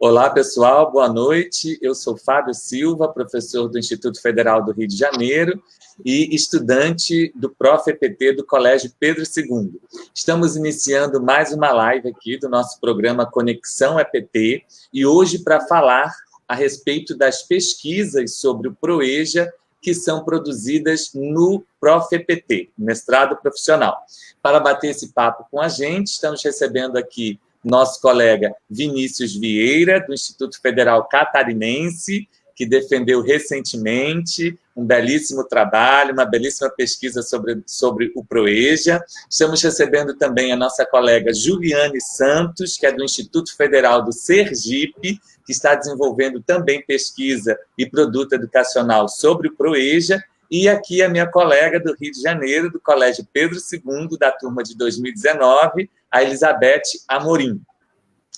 Olá, pessoal, boa noite. Eu sou Fábio Silva, professor do Instituto Federal do Rio de Janeiro e estudante do Prof. EPT do Colégio Pedro II. Estamos iniciando mais uma live aqui do nosso programa Conexão EPT e hoje para falar a respeito das pesquisas sobre o PROEJA que são produzidas no Prof. EPT, mestrado profissional. Para bater esse papo com a gente, estamos recebendo aqui nosso colega Vinícius Vieira, do Instituto Federal Catarinense, que defendeu recentemente um belíssimo trabalho, uma belíssima pesquisa sobre o PROEJA. Estamos recebendo também a nossa colega Juliane Santos, que é do Instituto Federal do Sergipe, que está desenvolvendo também pesquisa e produto educacional sobre o PROEJA, e aqui a minha colega do Rio de Janeiro, do Colégio Pedro II, da turma de 2019, a Elizabeth Amorim.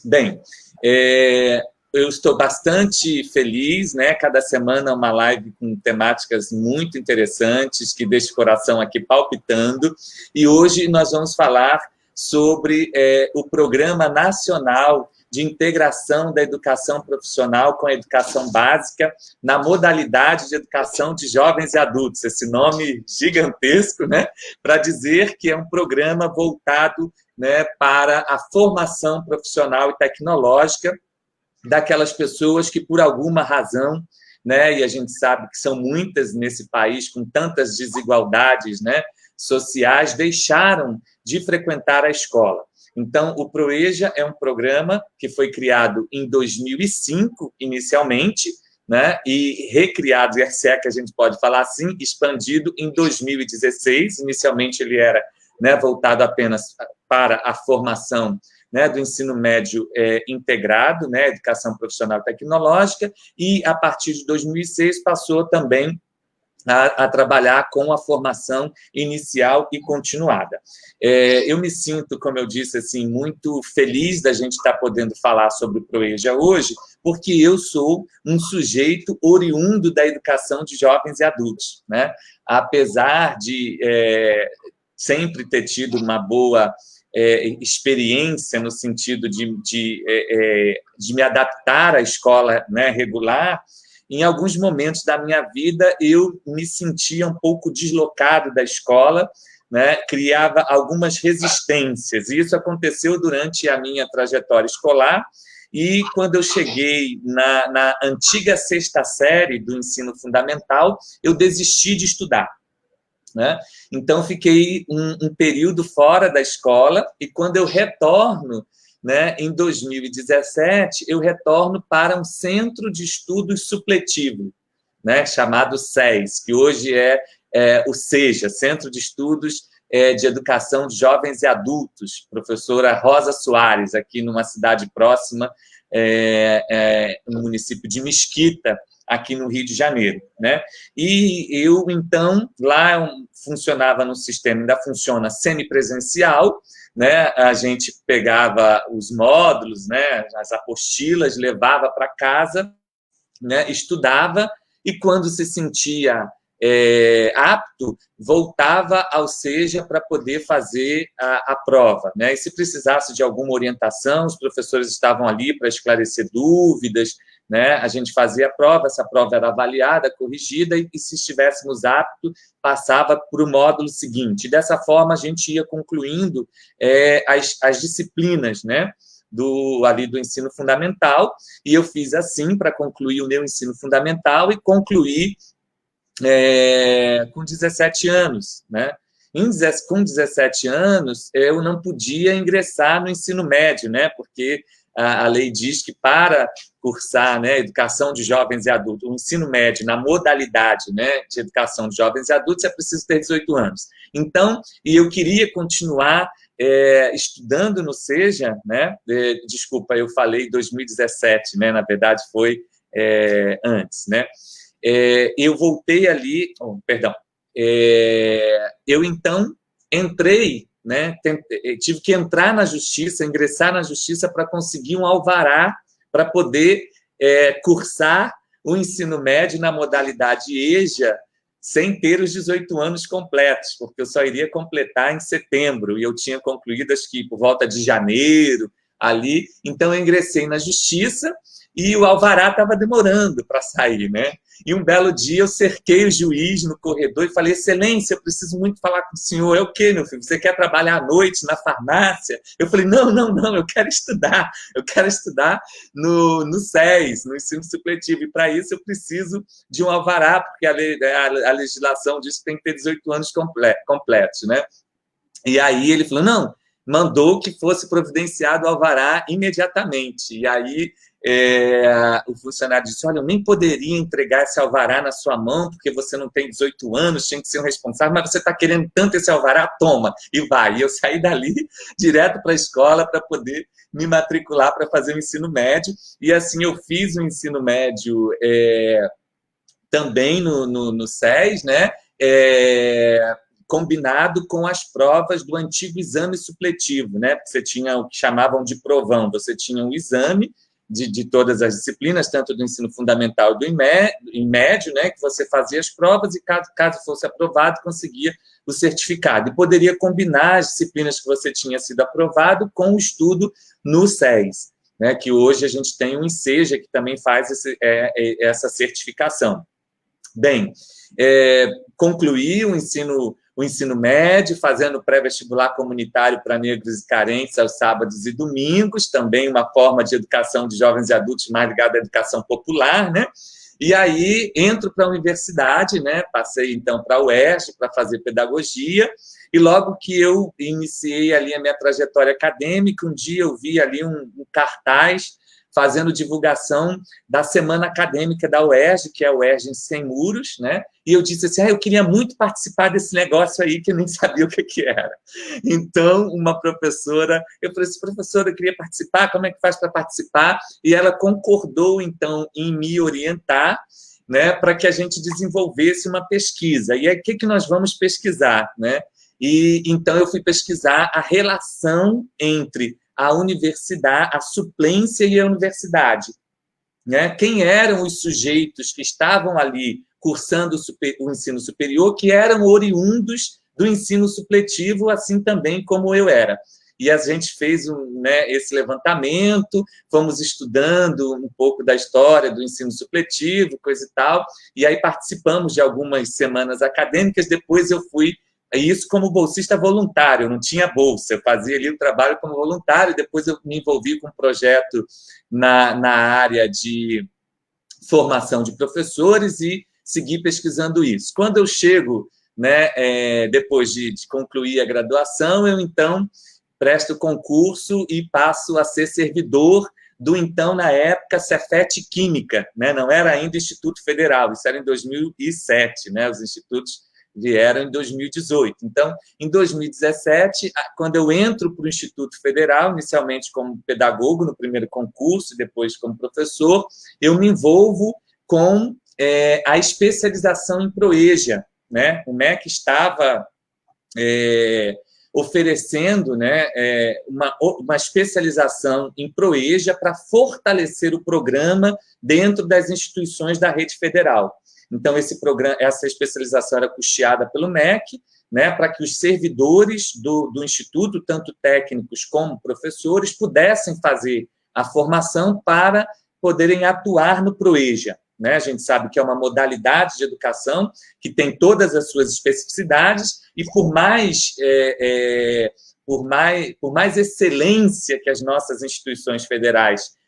Bem, eu estou bastante feliz, né? Cada semana uma live com temáticas muito interessantes, que deixa o coração aqui palpitando, e hoje nós vamos falar sobre o Programa Nacional de Integração da Educação Profissional com a Educação Básica na modalidade de educação de jovens e adultos. Esse nome gigantesco, né? Para dizer que é um programa voltado, né, para a formação profissional e tecnológica daquelas pessoas que, por alguma razão, né, e a gente sabe que são muitas nesse país, com tantas desigualdades, né, sociais, deixaram de frequentar a escola. Então, o PROEJA é um programa que foi criado em 2005, inicialmente, né, e recriado, se é que a gente pode falar assim, expandido em 2016. Inicialmente, ele era, né, voltado apenas para a formação, né, do ensino médio integrado, né, educação profissional e tecnológica, e, a partir de 2006, passou também a trabalhar com a formação inicial e continuada. Eu me sinto, como eu disse, assim, muito feliz da gente estar podendo falar sobre o PROEJA hoje, porque eu sou um sujeito oriundo da educação de jovens e adultos, né? Apesar de sempre ter tido uma boa experiência no sentido de me adaptar à escola, né, regular, em alguns momentos da minha vida, eu me sentia um pouco deslocado da escola, né? Criava algumas resistências, e isso aconteceu durante a minha trajetória escolar, e quando eu cheguei na antiga sexta série do ensino fundamental, eu desisti de estudar, né? Então, fiquei um período fora da escola, e quando eu retorno, né, em 2017, eu retorno para um centro de estudos supletivo, né, chamado SES, que hoje é o SEJA, Centro de Estudos de Educação de Jovens e Adultos, professora Rosa Soares, aqui numa cidade próxima, no município de Mesquita, aqui no Rio de Janeiro, né? E eu, então, lá funcionava no sistema, ainda funciona semipresencial, né? A gente pegava os módulos, né, as apostilas, levava para casa, né, estudava, e quando se sentia apto, voltava ao SEJA para poder fazer a prova, né? E se precisasse de alguma orientação, os professores estavam ali para esclarecer dúvidas, né? A gente fazia a prova, essa prova era avaliada, corrigida, e se estivéssemos aptos, passava para o módulo seguinte. E dessa forma, a gente ia concluindo as disciplinas, né, ali do ensino fundamental, e eu fiz assim para concluir o meu ensino fundamental e concluir com 17 anos, né? Com 17 anos, eu não podia ingressar no ensino médio, né? Porque a lei diz que para cursar, né, educação de jovens e adultos, o ensino médio na modalidade, né, de educação de jovens e adultos, é preciso ter 18 anos. Então, e eu queria continuar estudando no SEJA, né? Desculpa, eu falei 2017, né? Na verdade, foi antes, né? Eu voltei ali, perdão, eu então entrei, né, tive que entrar na justiça, ingressar na justiça para conseguir um alvará para poder cursar o ensino médio na modalidade EJA sem ter os 18 anos completos, porque eu só iria completar em setembro, e eu tinha concluído, acho que por volta de janeiro, ali. Então, eu ingressei na justiça e o alvará estava demorando para sair, né? E um belo dia eu cerquei o juiz no corredor e falei: excelência, eu preciso muito falar com o senhor. É o quê, meu filho? Você quer trabalhar à noite na farmácia? Eu falei: não, eu quero estudar no SES, no ensino supletivo, e para isso eu preciso de um alvará, porque a legislação diz que tem que ter 18 anos completos, né? E aí ele falou: não, mandou que fosse providenciado o alvará imediatamente. E aí o funcionário disse: olha, eu nem poderia entregar esse alvará na sua mão, porque você não tem 18 anos, tinha que ser um responsável, mas você está querendo tanto esse alvará, toma, e vai. E eu saí dali direto para a escola para poder me matricular para fazer o ensino médio. E assim eu fiz o ensino médio também no SES, né? Combinado com as provas do antigo exame supletivo, né? Porque você tinha o que chamavam de provão, você tinha um exame de todas as disciplinas, tanto do ensino fundamental do médio, né? Que você fazia as provas e, caso fosse aprovado, conseguia o certificado. E poderia combinar as disciplinas que você tinha sido aprovado com o estudo no SES, né? Que hoje a gente tem um INSEJA que também faz essa certificação. Bem, concluí o ensino médio, fazendo pré-vestibular comunitário para negros e carentes aos sábados e domingos, também uma forma de educação de jovens e adultos mais ligada à educação popular, né? E aí entro para a universidade, né? Passei então para a UERJ para fazer pedagogia, e logo que eu iniciei ali a minha trajetória acadêmica, um dia eu vi ali um cartaz fazendo divulgação da Semana Acadêmica da UERJ, que é a UERJ Sem Muros, né? E eu disse assim: eu queria muito participar desse negócio aí, que eu nem sabia o que era. Então, uma professora, eu falei assim: professora, eu queria participar, como é que faz para participar? E ela concordou, então, em me orientar, né, para que a gente desenvolvesse uma pesquisa. E aí, o que nós vamos pesquisar, né? E então eu fui pesquisar a relação entre a universidade, a suplência e a universidade, né? Quem eram os sujeitos que estavam ali cursando o ensino superior, que eram oriundos do ensino supletivo, assim também como eu era. E a gente fez esse levantamento, fomos estudando um pouco da história do ensino supletivo, coisa e tal, e aí participamos de algumas semanas acadêmicas. Depois eu fui isso como bolsista voluntário, eu não tinha bolsa, eu fazia ali o trabalho como voluntário, depois eu me envolvi com um projeto na área de formação de professores e segui pesquisando isso. Quando eu chego, né, depois de concluir a graduação, eu então presto concurso e passo a ser servidor do então, na época, Cefet Química, né? Não era ainda Instituto Federal, isso era em 2007, né? Os institutos vieram em 2018. Então, em 2017, quando eu entro para o Instituto Federal, inicialmente como pedagogo no primeiro concurso, depois como professor, eu me envolvo com a especialização em Proeja, né? O MEC estava oferecendo, né, uma especialização em Proeja para fortalecer o programa dentro das instituições da rede federal. Então, essa especialização era custeada pelo MEC, né, para que os servidores do Instituto, tanto técnicos como professores, pudessem fazer a formação para poderem atuar no Proeja, né? A gente sabe que é uma modalidade de educação que tem todas as suas especificidades e por mais excelência que as nossas instituições federais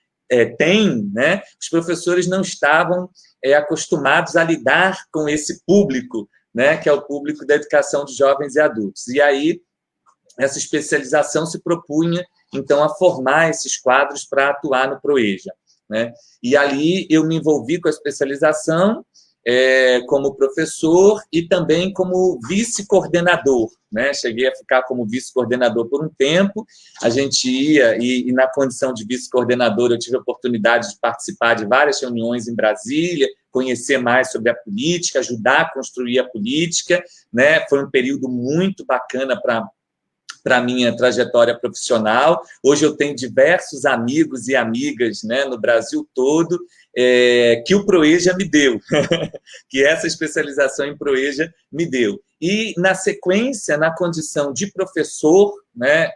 têm, né, os professores não estavam acostumados a lidar com esse público, né, que é o público da educação de jovens e adultos. E aí, essa especialização se propunha, então, a formar esses quadros para atuar no Proeja, né? E ali eu me envolvi com a especialização como professor e também como vice-coordenador, né? Cheguei a ficar como vice-coordenador por um tempo. A gente ia, e na condição de vice-coordenador eu tive a oportunidade de participar de várias reuniões em Brasília, conhecer mais sobre a política, ajudar a construir a política, né? Foi um período muito bacana para a minha trajetória profissional. Hoje eu tenho diversos amigos e amigas, né, no Brasil todo, que o Proeja me deu, que essa especialização em Proeja me deu. E, na sequência, na condição de professor, né,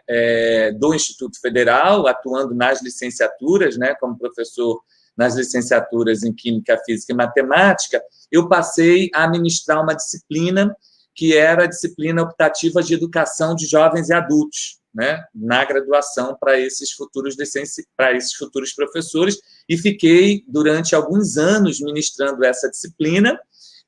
do Instituto Federal, atuando nas licenciaturas, né, como professor nas licenciaturas em Química, Física e Matemática, eu passei a ministrar uma disciplina que era a disciplina optativa de educação de jovens e adultos, né, na graduação para esses futuros professores, e fiquei durante alguns anos ministrando essa disciplina,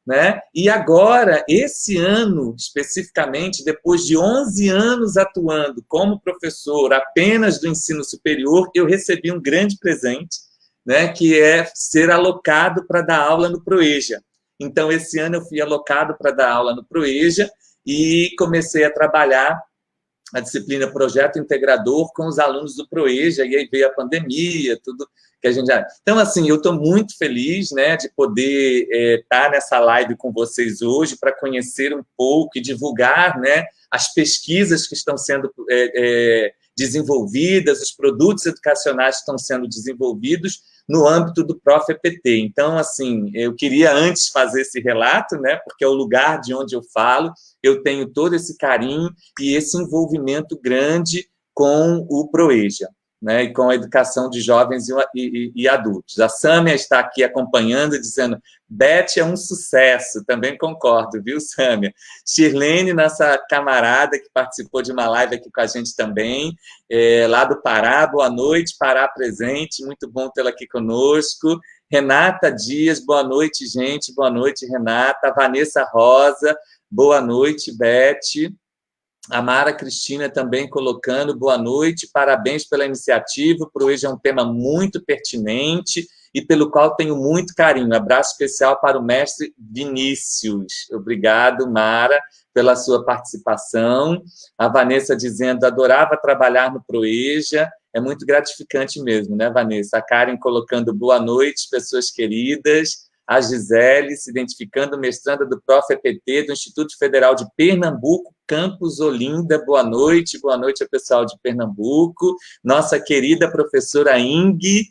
né? E agora, esse ano, especificamente, depois de 11 anos atuando como professor apenas do ensino superior, eu recebi um grande presente, né, que é ser alocado para dar aula no Proeja. Então, esse ano eu fui alocado para dar aula no Proeja e comecei a trabalhar a disciplina Projeto Integrador com os alunos do Proeja, e aí veio a pandemia, tudo que a gente já... Então, assim, eu estou muito feliz, né, de poder estar nessa live com vocês hoje para conhecer um pouco e divulgar, né, as pesquisas que estão sendo desenvolvidas, os produtos educacionais que estão sendo desenvolvidos no âmbito do Prof.EPT. Então, assim, eu queria antes fazer esse relato, né, porque é o lugar de onde eu falo, eu tenho todo esse carinho e esse envolvimento grande com o Proeja, né, e com a educação de jovens e adultos. A Sâmia está aqui acompanhando, dizendo: Beth é um sucesso, também concordo, viu, Sâmia? Shirlene, nossa camarada, que participou de uma live aqui com a gente também, lá do Pará, boa noite, Pará presente, muito bom tê-la aqui conosco. Renata Dias, boa noite, gente, boa noite, Renata. Vanessa Rosa, boa noite, Beth. A Mara Cristina também colocando boa noite, parabéns pela iniciativa, o Proeja é um tema muito pertinente e pelo qual tenho muito carinho. Abraço especial para o mestre Vinícius. Obrigado, Mara, pela sua participação. A Vanessa dizendo: adorava trabalhar no Proeja, é muito gratificante mesmo, né, Vanessa? A Karen colocando boa noite, pessoas queridas. A Gisele, se identificando, mestranda do Prof.EPT, do Instituto Federal de Pernambuco, Campus Olinda. Boa noite ao pessoal de Pernambuco. Nossa querida professora Ingui,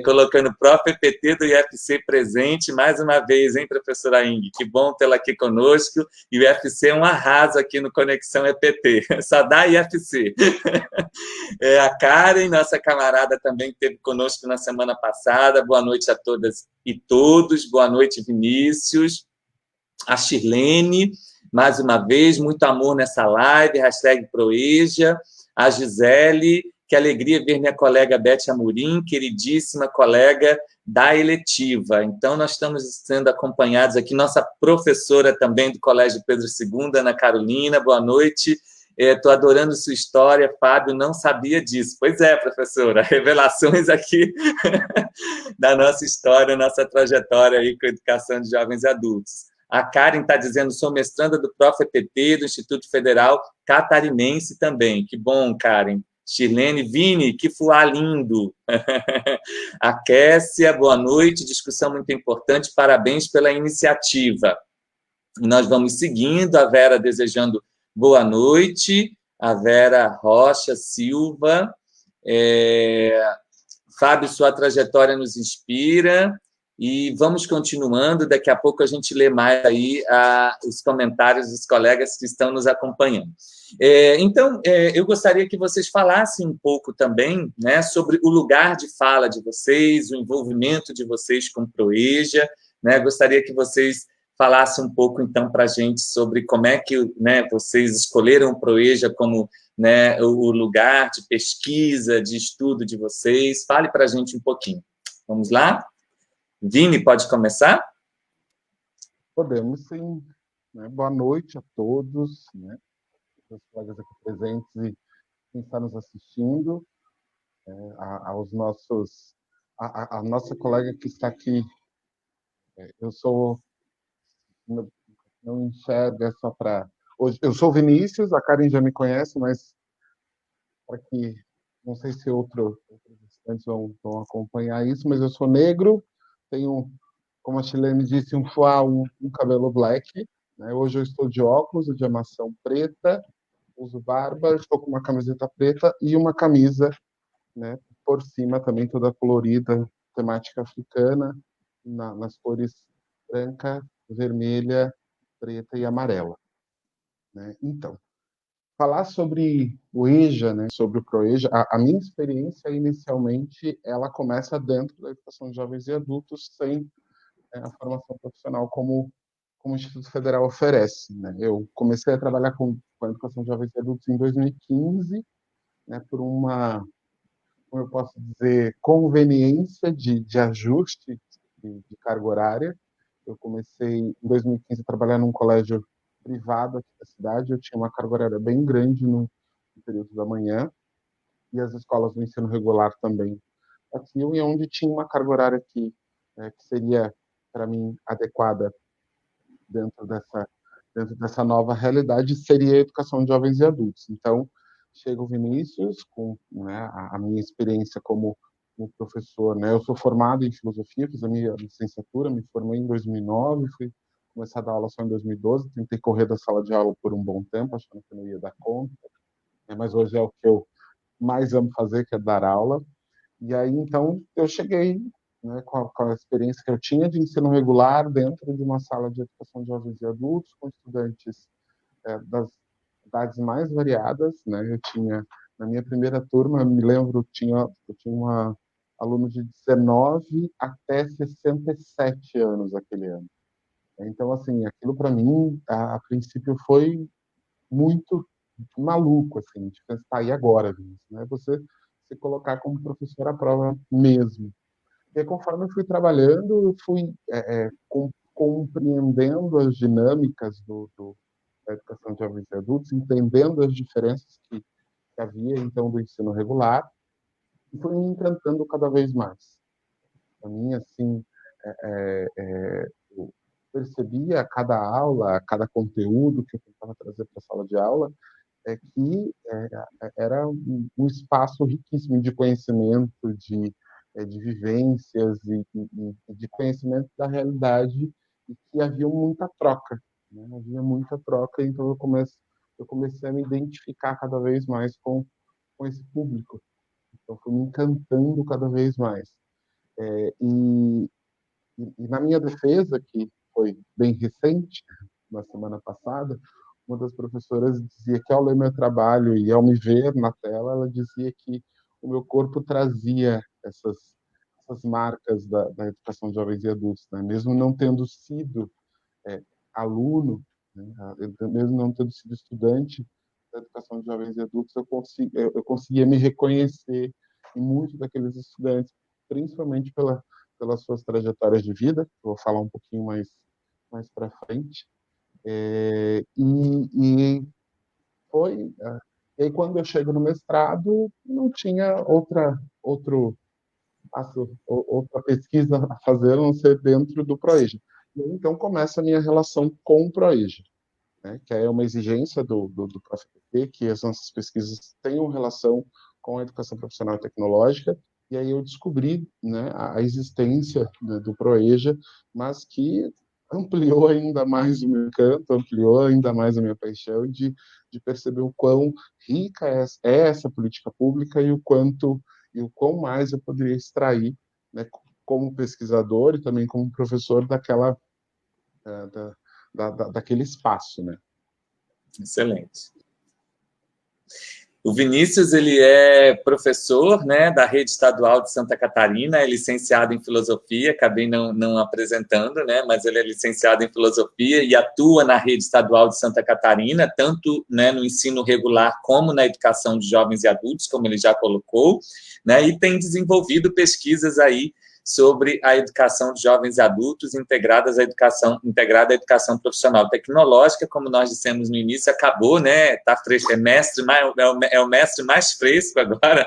colocando Prof.EPT do IFC presente, mais uma vez, hein, professora Ingui? Que bom tê-la aqui conosco. E o IFC é um arraso aqui no Conexão EPT, só dá IFC. A Karen, nossa camarada, também esteve conosco na semana passada. Boa noite a todas e todos. Boa noite, Vinícius. A Shirlene, mais uma vez, muito amor nessa live, #Proeja. A Gisele, que alegria ver minha colega Beth Amorim, queridíssima colega da eletiva. Então, nós estamos sendo acompanhados aqui, nossa professora também do Colégio Pedro II, Ana Carolina, boa noite. Estou adorando sua história, Fábio, não sabia disso. Pois é, professora, revelações aqui da nossa história, nossa trajetória aí com a educação de jovens e adultos. A Karen está dizendo: sou mestranda do Prof.EPT, do Instituto Federal Catarinense também. Que bom, Karen. Shirlene, Vini, que fuá lindo. A Kessia, boa noite, discussão muito importante, parabéns pela iniciativa. E nós vamos seguindo, a Vera desejando boa noite, a Vera Rocha Silva. Fábio, sua trajetória nos inspira. E vamos continuando, daqui a pouco a gente lê mais aí os comentários dos colegas que estão nos acompanhando. Então, eu gostaria que vocês falassem um pouco também, né, sobre o lugar de fala de vocês, o envolvimento de vocês com o Proeja, né, gostaria que vocês falassem um pouco, então, para a gente sobre como é que, né, vocês escolheram o Proeja como, né, o lugar de pesquisa, de estudo de vocês. Fale para a gente um pouquinho. Vamos lá? Vini, pode começar? Podemos, sim. Boa noite a todos, né, os colegas aqui presentes e quem está nos assistindo, aos nossos, a nossa colega que está aqui. Eu sou, não enxergo, é só para... Eu sou o Vinícius, a Karen já me conhece, mas para que, não sei se outros estudantes vão acompanhar isso, mas eu sou negro, tenho, como a Chilene disse, um cabelo black, né? Hoje eu estou de óculos de armação preta, uso barba, estou com uma camiseta preta e uma camisa, né, por cima também toda colorida, temática africana, nas cores branca, vermelha, preta e amarela, né? Então, falar sobre o EJA, né, sobre o ProEJA, a minha experiência inicialmente ela começa dentro da educação de jovens e adultos, sem a formação profissional como o Instituto Federal oferece, né? Eu comecei a trabalhar com a educação de jovens e adultos em 2015, né, por uma, como eu posso dizer, conveniência de ajuste de carga horária. Eu comecei em 2015 a trabalhar num colégio privado aqui da cidade. Eu tinha uma carga horária bem grande no período da manhã, e as escolas do ensino regular também aqui, e onde tinha uma carga horária que seria, para mim, adequada dentro dessa nova realidade, seria a educação de jovens e adultos. Então, chega o Vinícius com, né, a minha experiência como professor, né? Eu sou formado em filosofia, fiz a minha licenciatura, me formei em 2009, fui começar a dar aula só em 2012, tentei correr da sala de aula por um bom tempo, achando que eu não ia dar conta, né? Mas hoje é o que eu mais amo fazer, que é dar aula. E aí, então, eu cheguei, né, com a experiência que eu tinha de ensino regular dentro de uma sala de educação de jovens e adultos, com estudantes das idades mais variadas, né? Eu tinha, na minha primeira turma, me lembro, eu tinha uma aluno de 19 até 67 anos aquele ano. Então, assim, aquilo para mim, a princípio, foi muito maluco, assim, de pensar, e agora, Vinícius, né? Você se colocar como professor à prova mesmo. E aí, conforme eu fui trabalhando, eu fui compreendendo as dinâmicas da educação de jovens e adultos, entendendo as diferenças que havia, então, do ensino regular, e fui me encantando cada vez mais. Para mim, assim, eu percebia a cada aula, a cada conteúdo que eu tentava trazer para a sala de aula, que era um espaço riquíssimo de conhecimento, de vivências e de conhecimento da realidade, e que havia muita troca, né? Havia muita troca, então eu comecei a me identificar cada vez mais com esse público. Então, fui me encantando cada vez mais. E, e na minha defesa, que foi bem recente, na semana passada, uma das professoras dizia que ao ler meu trabalho e ao me ver na tela, ela dizia que o meu corpo trazia essas marcas da educação de jovens e adultos, né? Mesmo não tendo sido aluno, né? Mesmo não tendo sido estudante da educação de jovens e adultos, eu conseguia me reconhecer em muitos daqueles estudantes, principalmente pelas suas trajetórias de vida, que eu vou falar um pouquinho mais para frente. E foi. E aí, quando eu chego no mestrado, não tinha outra pesquisa a fazer, a não ser dentro do ProEja. E aí, então começa a minha relação com o ProEja, né, que é uma exigência do ProfPT, que as nossas pesquisas tenham relação com a educação profissional e tecnológica. E aí eu descobri, né, a existência, né, do ProEja, mas que ampliou ainda mais o meu encanto, ampliou ainda mais a minha paixão de perceber o quão rica é essa política pública e o quão mais eu poderia extrair, né, como pesquisador e também como professor daquele espaço, né? Excelente. O Vinícius, ele é professor, né, da Rede Estadual de Santa Catarina, é licenciado em Filosofia, acabei não apresentando, né, mas ele é licenciado em Filosofia e atua na Rede Estadual de Santa Catarina, tanto, né, no ensino regular como na educação de jovens e adultos, como ele já colocou, né, e tem desenvolvido pesquisas aí sobre a educação de jovens e adultos integrada à educação profissional tecnológica, como nós dissemos no início, acabou, né? Tá fresco, é o mestre mais fresco agora,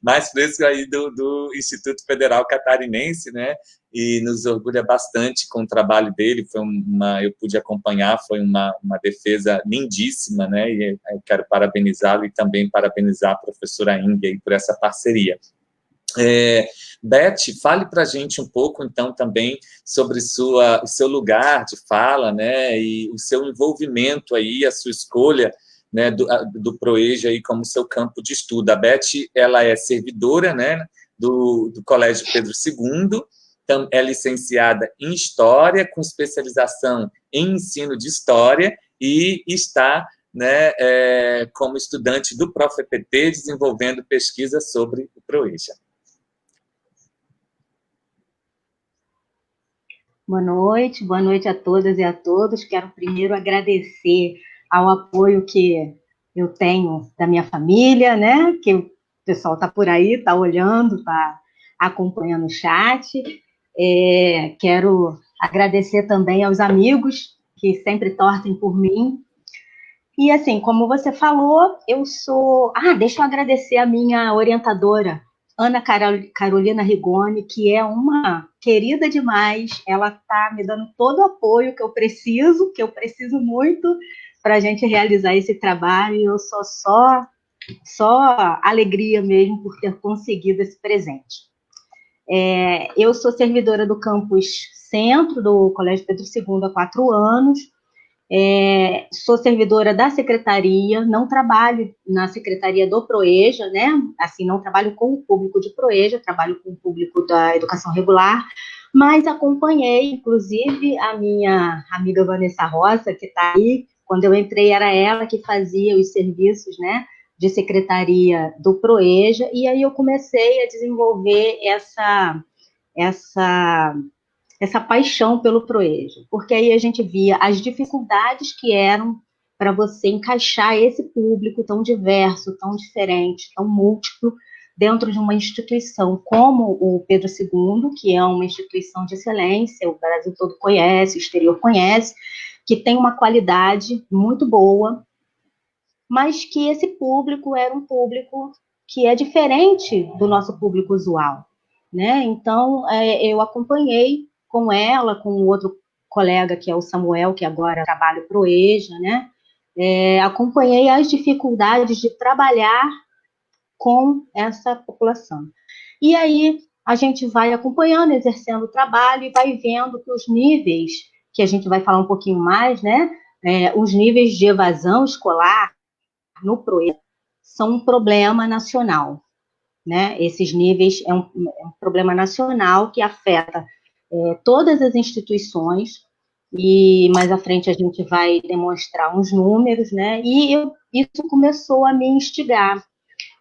mais fresco aí do Instituto Federal Catarinense, né? E nos orgulha bastante com o trabalho dele, eu pude acompanhar, foi uma defesa lindíssima, né? E eu quero parabenizá-lo e também parabenizar a professora Ingrid por essa parceria. Beth, fale para a gente um pouco, então, também sobre o seu lugar de fala, né, e o seu envolvimento aí, a sua escolha né, do ProEja aí como seu campo de estudo. A Beth, ela é servidora, né, do Colégio Pedro II, é licenciada em História, com especialização em ensino de História, e está, né, como estudante do ProfEPT, desenvolvendo pesquisa sobre o ProEja. Boa noite a todas e a todos. Quero primeiro agradecer ao apoio que eu tenho da minha família, né? Que o pessoal está por aí, está olhando, está acompanhando o chat. Quero agradecer também aos amigos que sempre torcem por mim. E assim, como você falou, eu sou... deixa eu agradecer a minha orientadora, Ana Carolina Rigoni, que é uma querida demais. Ela está me dando todo o apoio que eu preciso muito para a gente realizar esse trabalho. Eu sou só alegria mesmo por ter conseguido esse presente. Eu sou servidora do campus Centro, do Colégio Pedro II, há 4 anos. Sou servidora da secretaria, não trabalho na secretaria do ProEja, né? Assim, não trabalho com o público de ProEja, trabalho com o público da educação regular, mas acompanhei, inclusive, a minha amiga Vanessa Roça, que está aí. Quando eu entrei, era ela que fazia os serviços, né, de secretaria do ProEja, e aí eu comecei a desenvolver essa paixão pelo ProEja, porque aí a gente via as dificuldades que eram para você encaixar esse público tão diverso, tão diferente, tão múltiplo, dentro de uma instituição como o Pedro II, que é uma instituição de excelência, o Brasil todo conhece, o exterior conhece, que tem uma qualidade muito boa, mas que esse público era um público que é diferente do nosso público usual, né? Então, eu acompanhei com ela, com o outro colega, que é o Samuel, que agora trabalha para o EJA, né? Acompanhei as dificuldades de trabalhar com essa população. E aí, a gente vai acompanhando, exercendo o trabalho e vai vendo que os níveis, que a gente vai falar um pouquinho mais, né? Os níveis de evasão escolar no ProEja são um problema nacional, né? Esses níveis é um problema nacional que afeta todas as instituições, e mais à frente a gente vai demonstrar uns números, né? E isso começou a me instigar.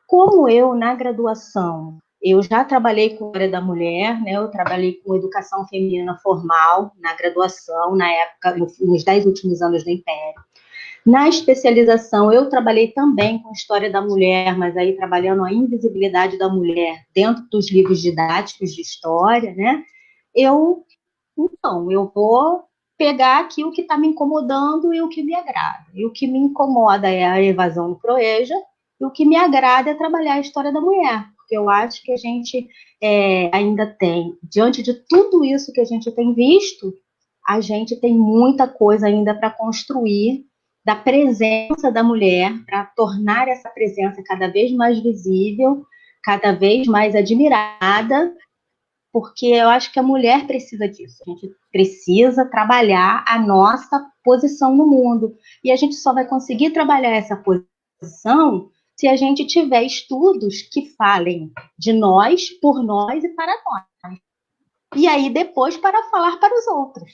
Como eu, na graduação, eu já trabalhei com a área da mulher, né? Eu trabalhei com educação feminina formal na graduação, na época, nos 10 últimos anos do Império. Na especialização, eu trabalhei também com história da mulher, mas aí trabalhando a invisibilidade da mulher dentro dos livros didáticos de história, né? Eu vou pegar aqui o que está me incomodando e o que me agrada. E o que me incomoda é a evasão no ProEja, e o que me agrada é trabalhar a história da mulher, porque eu acho que a gente ainda tem, diante de tudo isso que a gente tem visto, a gente tem muita coisa ainda para construir da presença da mulher, para tornar essa presença cada vez mais visível, cada vez mais admirada, porque eu acho que a mulher precisa disso. A gente precisa trabalhar a nossa posição no mundo. E a gente só vai conseguir trabalhar essa posição se a gente tiver estudos que falem de nós, por nós e para nós. E aí, depois, para falar para os outros,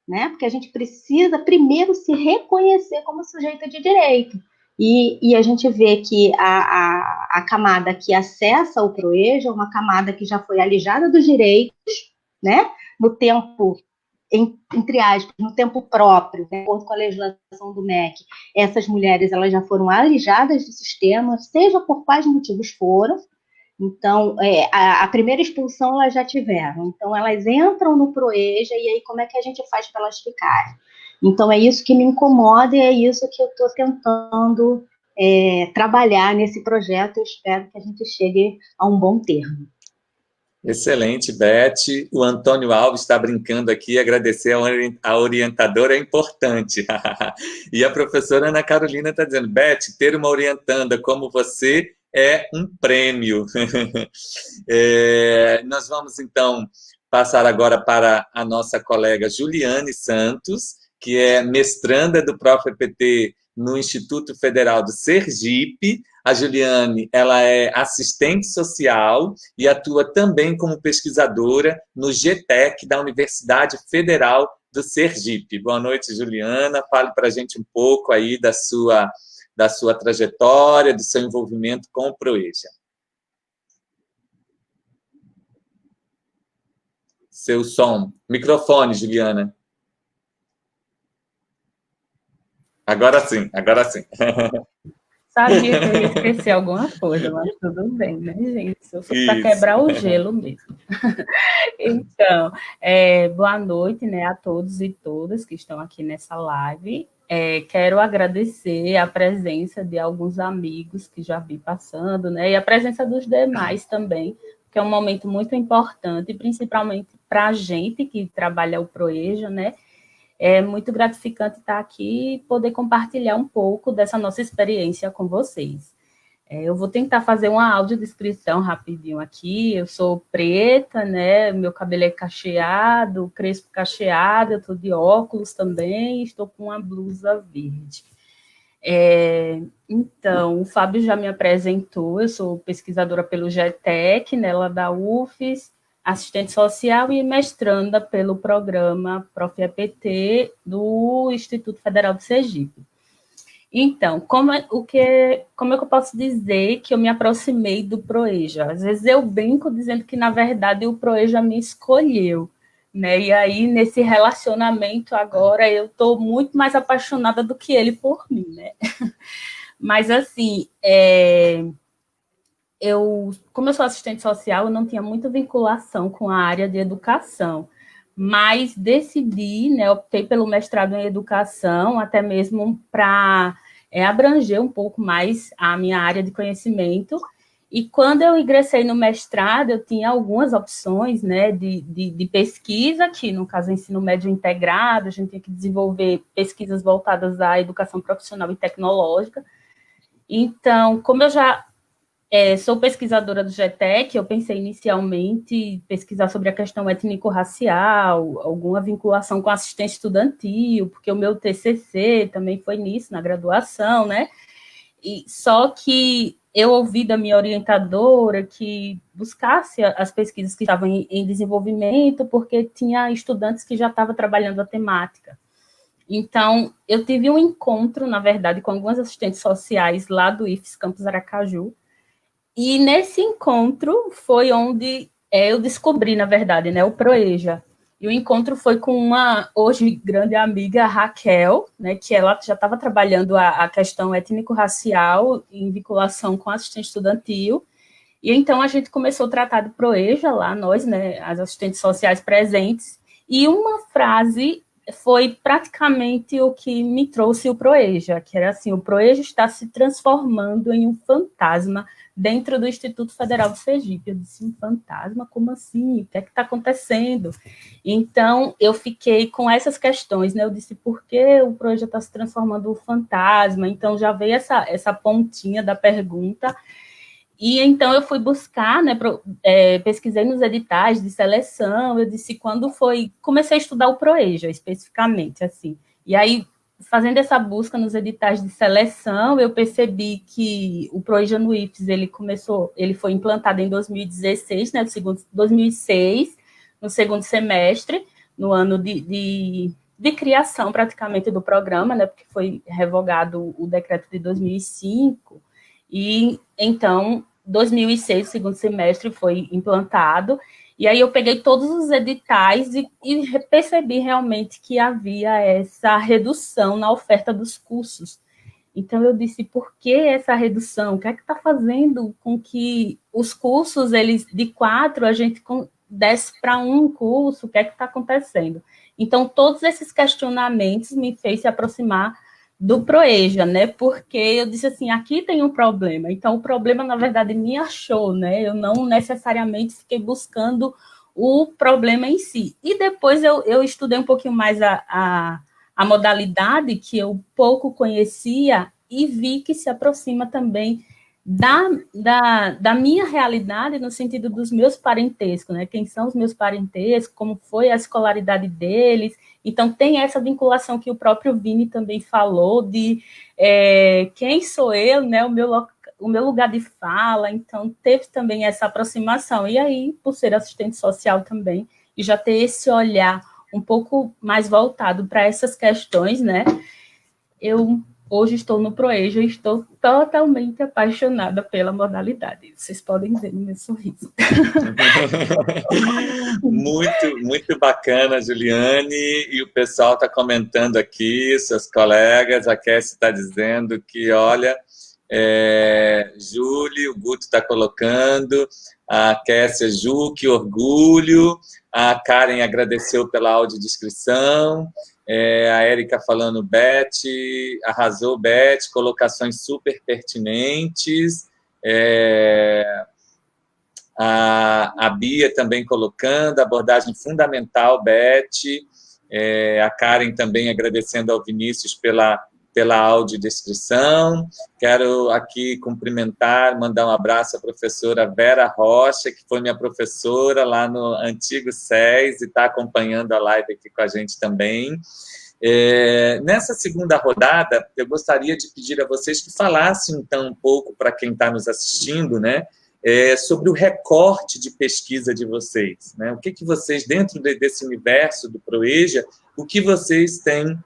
né? Porque a gente precisa primeiro se reconhecer como sujeito de direito. E a gente vê que a camada que acessa o ProEja é uma camada que já foi alijada dos direitos, né? No tempo, entre aspas, no tempo próprio, de acordo com a legislação do MEC, essas mulheres elas já foram alijadas do sistema, seja por quais motivos foram. Então, a primeira expulsão elas já tiveram. Então, elas entram no ProEja, e aí como é que a gente faz para elas ficarem? Então, é isso que me incomoda e é isso que eu estou tentando trabalhar nesse projeto. Eu espero que a gente chegue a um bom termo. Excelente, Beth. O Antônio Alves está brincando aqui, agradecer a orientadora é importante. E a professora Ana Carolina está dizendo, Beth, ter uma orientanda como você é um prêmio. Nós vamos, então, passar agora para a nossa colega Juliane Santos, que é mestranda do ProfEPT no Instituto Federal do Sergipe. A Juliane, ela é assistente social e atua também como pesquisadora no GTEC da Universidade Federal do Sergipe. Boa noite, Juliana. Fale para a gente um pouco aí da sua trajetória, do seu envolvimento com o Proeja. Seu som. Microfone, Juliana. Agora sim, agora sim. Sabia que eu ia esquecer alguma coisa, mas tudo bem, né, gente? Eu sou para quebrar o gelo mesmo. Então, boa noite, né, a todos e todas que estão aqui nessa live. Quero agradecer a presença de alguns amigos que já vi passando, né, e a presença dos demais também, que é um momento muito importante, principalmente para a gente que trabalha o Proeja, né. É muito gratificante estar aqui e poder compartilhar um pouco dessa nossa experiência com vocês. Eu vou tentar fazer uma audiodescrição rapidinho aqui. Eu sou preta, né? Meu cabelo é cacheado, crespo cacheado, eu estou de óculos também, estou com uma blusa verde. Então, o Fábio já me apresentou, eu sou pesquisadora pelo GTEC, né, lá da UFES, assistente social e mestranda pelo programa Prof.EPT do Instituto Federal de Sergipe. Então, como é que eu posso dizer que eu me aproximei do Proeja? Às vezes eu brinco dizendo que, na verdade, o Proeja me escolheu, né? E aí, nesse relacionamento agora, eu estou muito mais apaixonada do que ele por mim, né? Mas, assim, como eu sou assistente social, eu não tinha muita vinculação com a área de educação, mas decidi, né, optei pelo mestrado em educação, até mesmo para abranger um pouco mais a minha área de conhecimento. E quando eu ingressei no mestrado, eu tinha algumas opções, né, de pesquisa, que no caso é ensino médio integrado, a gente tinha que desenvolver pesquisas voltadas à educação profissional e tecnológica. Então, como eu já sou pesquisadora do GTEC, eu pensei inicialmente em pesquisar sobre a questão étnico-racial, alguma vinculação com assistência estudantil, porque o meu TCC também foi nisso, na graduação, né? Só que eu ouvi da minha orientadora que buscasse as pesquisas que estavam em desenvolvimento, porque tinha estudantes que já estavam trabalhando a temática. Então, eu tive um encontro, na verdade, com alguns assistentes sociais lá do IFES Campus Aracaju, e nesse encontro foi onde eu descobri, na verdade, né, o Proeja. E o encontro foi com uma, hoje, grande amiga, Raquel, né, que ela já estava trabalhando a questão étnico-racial em vinculação com assistente estudantil. E então a gente começou a tratar do Proeja lá, nós, né, as assistentes sociais presentes. E uma frase foi praticamente o que me trouxe o Proeja, que era assim: o Proeja está se transformando em um fantasma dentro do Instituto Federal de Sergipe. Eu disse: um fantasma? Como assim? O que é que está acontecendo? Então, eu fiquei com essas questões, né? Eu disse: por que o Proeja está se transformando em um fantasma? Então, já veio essa pontinha da pergunta. E então eu fui buscar, né, pesquisei nos editais de seleção, eu disse comecei a estudar o Proeja especificamente, assim. E aí, fazendo essa busca nos editais de seleção, eu percebi que o Proeja no IFES, ele foi implantado em 2016, né, 2006, no segundo semestre, no ano de criação praticamente do programa, né, porque foi revogado o decreto de 2005, e então 2006, o segundo semestre, foi implantado, e aí eu peguei todos os editais e percebi realmente que havia essa redução na oferta dos cursos. Então eu disse: por que essa redução? O que é que está fazendo com que os cursos, eles de 4, a gente desce para um curso? O que é que está acontecendo? Então todos esses questionamentos me fez se aproximar do Proeja, né? Porque eu disse assim: aqui tem um problema. Então, o problema, na verdade, me achou, né? Eu não necessariamente fiquei buscando o problema em si. E depois eu estudei um pouquinho mais a modalidade, que eu pouco conhecia, e vi que se aproxima também da minha realidade, no sentido dos meus parentescos, né? Quem são os meus parentescos, como foi a escolaridade deles. Então, tem essa vinculação que o próprio Vini também falou, de quem sou eu, né? O meu lugar de fala. Então, teve também essa aproximação. E aí, por ser assistente social também, e já ter esse olhar um pouco mais voltado para essas questões, né? Eu hoje estou no Proeja e estou totalmente apaixonada pela modalidade. Vocês podem ver no meu sorriso. Muito bacana, Juliane. E o pessoal está comentando aqui, seus colegas, a Cassie está dizendo que, olha, Júlio, o Guto está colocando, a Cassia, Ju, que orgulho, a Karen agradeceu pela audiodescrição, a Érica falando, Beth, arrasou, Beth, colocações super pertinentes, a Bia também colocando, abordagem fundamental, Beth, a Karen também agradecendo ao Vinícius pela audiodescrição. Quero aqui cumprimentar, mandar um abraço à professora Vera Rocha, que foi minha professora lá no antigo SES e está acompanhando a live aqui com a gente também. Nessa segunda rodada, eu gostaria de pedir a vocês que falassem, então, um pouco para quem está nos assistindo, né, sobre o recorte de pesquisa de vocês, né? O que vocês, dentro desse universo do Proeja, o que vocês têm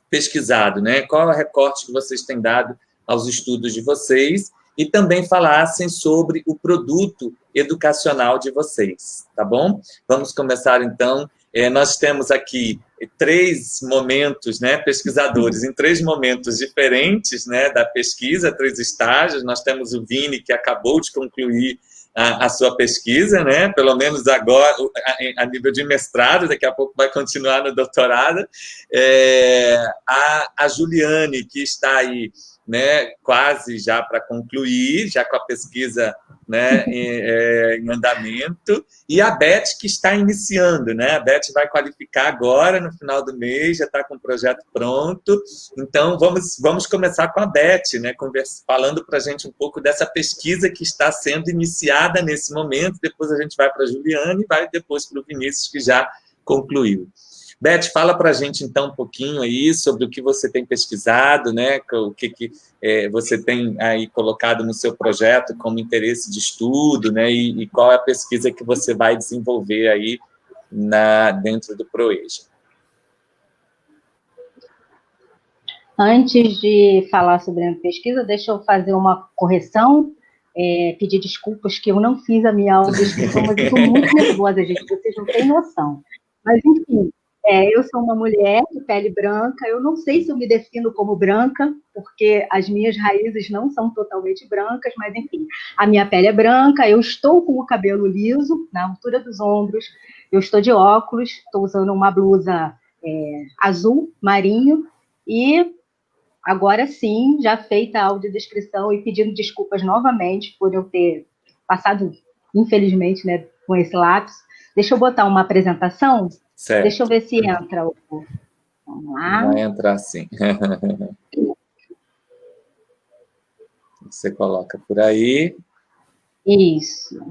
pesquisado, né? Qual é o recorte que vocês têm dado aos estudos de vocês e também falassem sobre o produto educacional de vocês, tá bom? Vamos começar, então. Nós temos aqui 3 momentos, né, pesquisadores, em 3 momentos diferentes, né, da pesquisa, 3 estágios. Nós temos o Vini, que acabou de concluir a sua pesquisa, né? Pelo menos agora, a nível de mestrado, daqui a pouco vai continuar no doutorado. A Juliane, que está aí, né, quase já para concluir, já com a pesquisa, né, em andamento, e a Beth, que está iniciando, né? A Beth vai qualificar agora, no final do mês, já está com o projeto pronto. Então, vamos começar com a Beth, né, falando para a gente um pouco dessa pesquisa que está sendo iniciada nesse momento. Depois a gente vai para a Juliane e vai depois para o Vinícius, que já concluiu. Beth, fala para a gente, então, um pouquinho aí sobre o que você tem pesquisado, né? O que você tem aí colocado no seu projeto como interesse de estudo, né? E qual é a pesquisa que você vai desenvolver aí dentro do Proeja. Antes de falar sobre a minha pesquisa, deixa eu fazer uma correção, pedir desculpas que eu não fiz a minha audiodescrição, mas eu estou muito nervosa, gente, vocês não têm noção. Mas, enfim, eu sou uma mulher de pele branca, eu não sei se eu me defino como branca, porque as minhas raízes não são totalmente brancas, mas, enfim, a minha pele é branca, eu estou com o cabelo liso, na altura dos ombros, eu estou de óculos, estou usando uma blusa azul marinho, e agora sim, já feita a audiodescrição e pedindo desculpas novamente por eu ter passado, infelizmente, né, com esse lápis. Deixa eu botar uma apresentação. Certo. Deixa eu ver se entra. Vamos lá. Vai entrar sim. Você coloca por aí. Isso.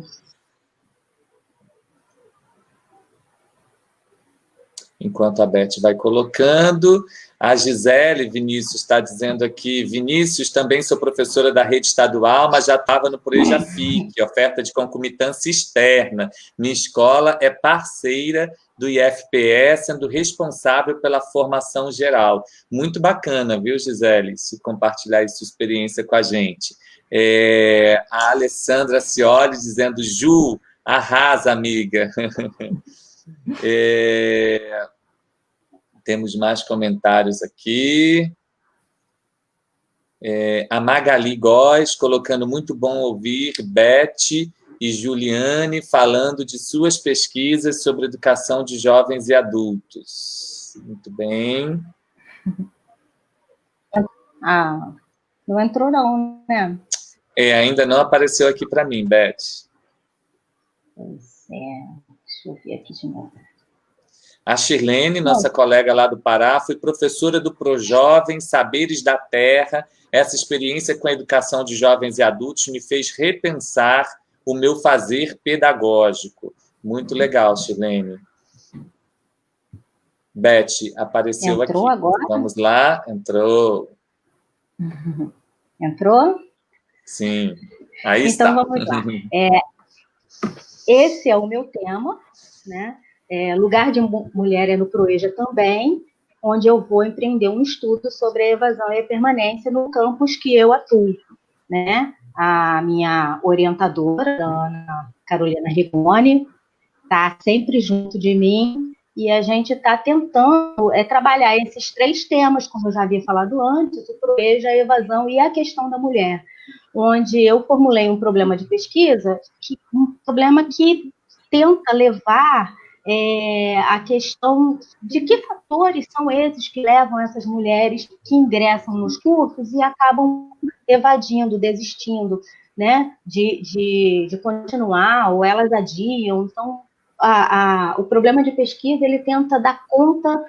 Enquanto a Beth vai colocando, a Gisele Vinícius está dizendo aqui, Vinícius, também sou professora da rede estadual, mas já estava no Proeja FIC, oferta de concomitância externa. Minha escola é parceira do IFPE, sendo responsável pela formação geral. Muito bacana, viu, Gisele, compartilhar sua experiência com a gente. A Alessandra Cioli dizendo, Ju, arrasa, amiga. Temos mais comentários aqui. A Magali Góes colocando muito bom ouvir Beth e Juliane falando de suas pesquisas sobre educação de jovens e adultos. Muito bem. Não entrou não, né? Ainda não apareceu aqui para mim, Beth. Pois é. Deixa eu ver aqui de novo. A Shirlene, nossa colega lá do Pará, foi professora do ProJovem Saberes da Terra. Essa experiência com a educação de jovens e adultos me fez repensar o meu fazer pedagógico. Muito legal, Shirlene. Beth apareceu Entrou aqui. agora? Vamos lá, entrou. Entrou? Sim, aí Então, está. vamos lá. Esse é o meu tema, né? Lugar de Mulher é no Proeja também, onde eu vou empreender um estudo sobre a evasão e a permanência no campus que eu atuo, né? A minha orientadora, a Ana Carolina Rigoni, está sempre junto de mim, e a gente está tentando trabalhar esses 3 temas, como eu já havia falado antes, o Proeja, a evasão e a questão da mulher, onde eu formulei um problema de pesquisa, um problema que tenta levar a questão de que fatores são esses que levam essas mulheres que ingressam nos cursos e acabam evadindo, desistindo, né, de continuar, ou elas adiam. Então, o problema de pesquisa, ele tenta dar conta,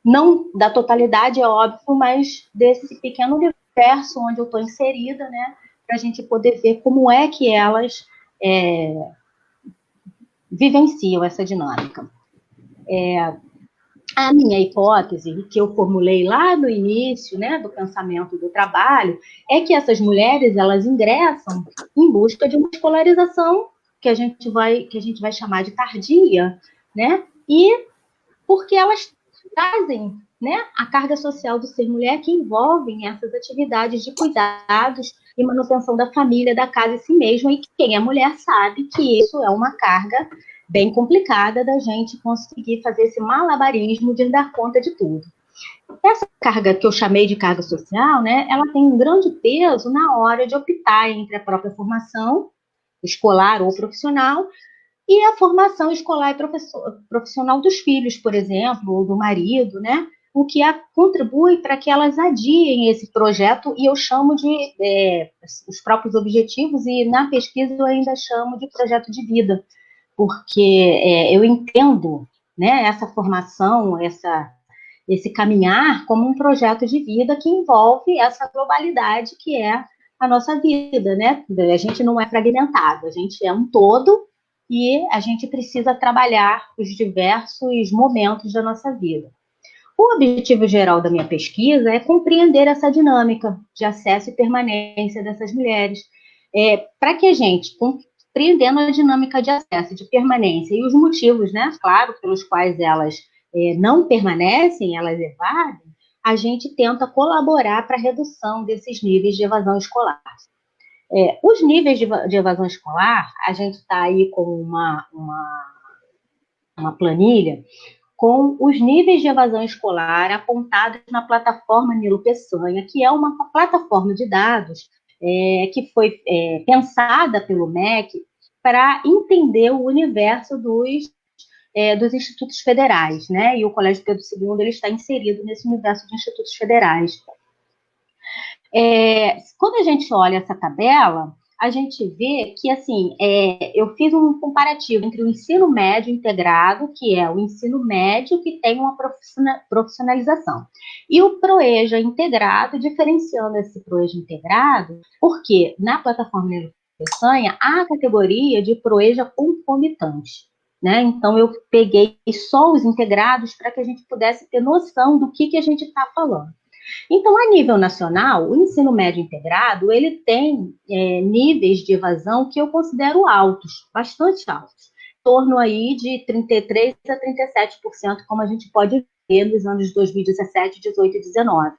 não da totalidade, é óbvio, mas desse pequeno universo onde eu estou inserida, né, para a gente poder ver como é que elas vivenciam essa dinâmica. A minha hipótese, que eu formulei lá no início, né, do pensamento do trabalho, é que essas mulheres, elas ingressam em busca de uma escolarização que a gente vai chamar de tardia, né, e porque elas trazem, né, a carga social do ser mulher que envolvem essas atividades de cuidados e manutenção da família, da casa em si mesma, e quem é mulher sabe que isso é uma carga bem complicada da gente conseguir fazer esse malabarismo de dar conta de tudo. Essa carga que eu chamei de carga social, né, ela tem um grande peso na hora de optar entre a própria formação escolar ou profissional e a formação escolar e profissional dos filhos, por exemplo, ou do marido, né? O que contribui para que elas adiem esse projeto, e eu chamo de os próprios objetivos, e na pesquisa eu ainda chamo de projeto de vida, porque eu entendo, né, essa formação, esse caminhar como um projeto de vida que envolve essa globalidade que é a nossa vida, né? A gente não é fragmentado, a gente é um todo, e a gente precisa trabalhar os diversos momentos da nossa vida. O objetivo geral da minha pesquisa é compreender essa dinâmica de acesso e permanência dessas mulheres, para que a gente, compreendendo a dinâmica de acesso e de permanência e os motivos, né, claro, pelos quais elas não permanecem, elas evadem, a gente tenta colaborar para a redução desses níveis de evasão escolar. Os níveis de evasão escolar, a gente está aí com uma planilha com os níveis de evasão escolar apontados na plataforma Nilo Peçanha, que é uma plataforma de dados que foi pensada pelo MEC para entender o universo dos institutos federais, né? E o Colégio Pedro II ele está inserido nesse universo de institutos federais. Quando a gente olha essa tabela, a gente vê que, assim, eu fiz um comparativo entre o ensino médio integrado, que é o ensino médio que tem uma profissionalização, e o ProEja integrado, diferenciando esse ProEja integrado, porque na plataforma Nilo Peçanha há a categoria de ProEja concomitante, né? Então, eu peguei só os integrados para que a gente pudesse ter noção do que a gente está falando. Então, a nível nacional, o ensino médio integrado, ele tem níveis de evasão que eu considero altos, bastante altos, em torno aí de 33% a 37%, como a gente pode ver nos anos 2017, 18 e 19.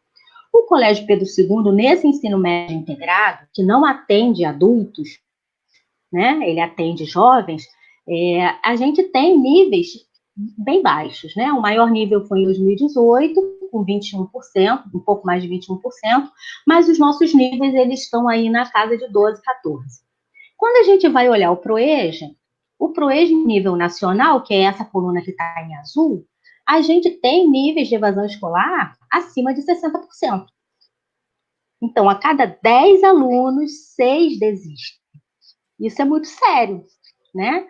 O Colégio Pedro II, nesse ensino médio integrado, que não atende adultos, né, ele atende jovens, a gente tem níveis bem baixos, né? O maior nível foi em 2018, com 21%, um pouco mais de 21%, mas os nossos níveis, eles estão aí na casa de 12, 14. Quando a gente vai olhar o ProEja em nível nacional, que é essa coluna que está em azul, a gente tem níveis de evasão escolar acima de 60%. Então, a cada 10 alunos, 6 desistem. Isso é muito sério, né?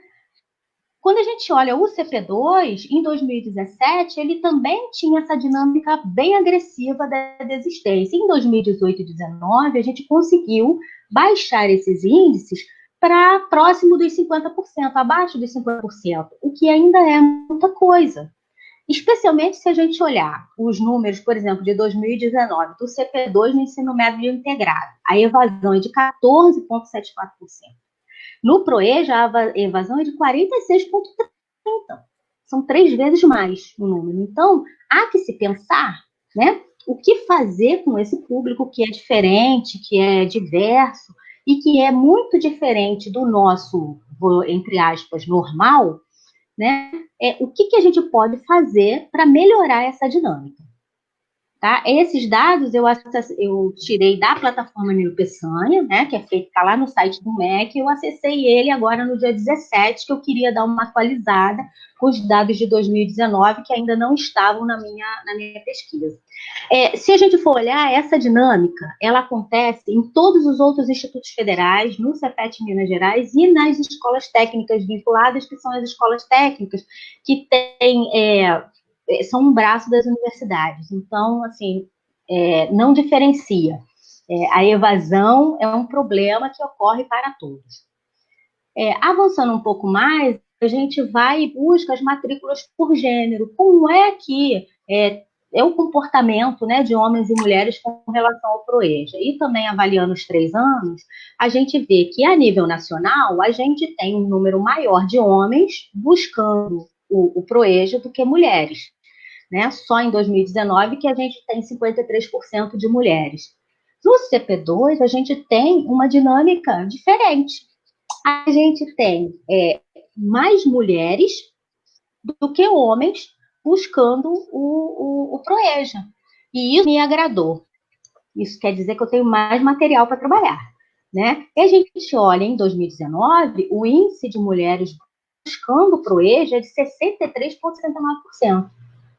Quando a gente olha o CP2, em 2017, ele também tinha essa dinâmica bem agressiva da desistência. Em 2018 e 2019, a gente conseguiu baixar esses índices para próximo dos 50%, abaixo dos 50%, o que ainda é muita coisa. Especialmente se a gente olhar os números, por exemplo, de 2019, do CP2 no ensino médio integrado, a evasão é de 14,74%. No PROEJA, a evasão é de 46,30%. São 3 vezes mais o número. Então, há que se pensar, né, o que fazer com esse público que é diferente, que é diverso e que é muito diferente do nosso, entre aspas, normal, né? O que a gente pode fazer para melhorar essa dinâmica? Tá? Esses dados eu tirei da plataforma NeuroPeçanha, né, que é feita, tá lá no site do MEC, eu acessei ele agora no dia 17, que eu queria dar uma atualizada com os dados de 2019, que ainda não estavam na minha pesquisa. Se a gente for olhar, essa dinâmica, ela acontece em todos os outros institutos federais, no Cefet Minas Gerais e nas escolas técnicas vinculadas, que são as escolas técnicas que têm... são um braço das universidades. Então, assim, não diferencia. A evasão é um problema que ocorre para todos. Avançando um pouco mais, a gente vai e busca as matrículas por gênero. Como é que é o comportamento, né, de homens e mulheres com relação ao PROEJA? E também avaliando os 3 anos, a gente vê que, a nível nacional, a gente tem um número maior de homens buscando o PROEJA do que mulheres. Né? Só em 2019 que a gente tem 53% de mulheres. No CP2, a gente tem uma dinâmica diferente. A gente tem mais mulheres do que homens buscando o PROEJA. E isso me agradou. Isso quer dizer que eu tenho mais material para trabalhar. Né? E a gente olha, em 2019, o índice de mulheres buscando o PROEJA é de 63,69%.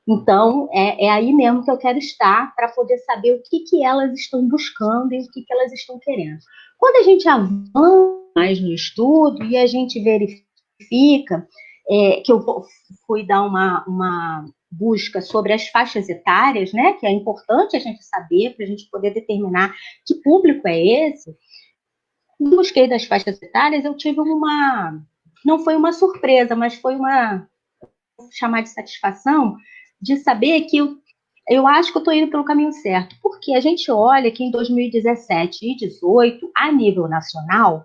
Então, é aí mesmo que eu quero estar para poder saber o que elas estão buscando e o que elas estão querendo. Quando a gente avança mais no estudo e a gente verifica que eu fui dar uma busca sobre as faixas etárias, né, que é importante a gente saber para a gente poder determinar que público é esse, busquei das faixas etárias, eu tive não foi uma surpresa, mas foi vou chamar de satisfação, de saber que eu acho que eu estou indo pelo caminho certo, porque a gente olha que em 2017 e 2018, a nível nacional,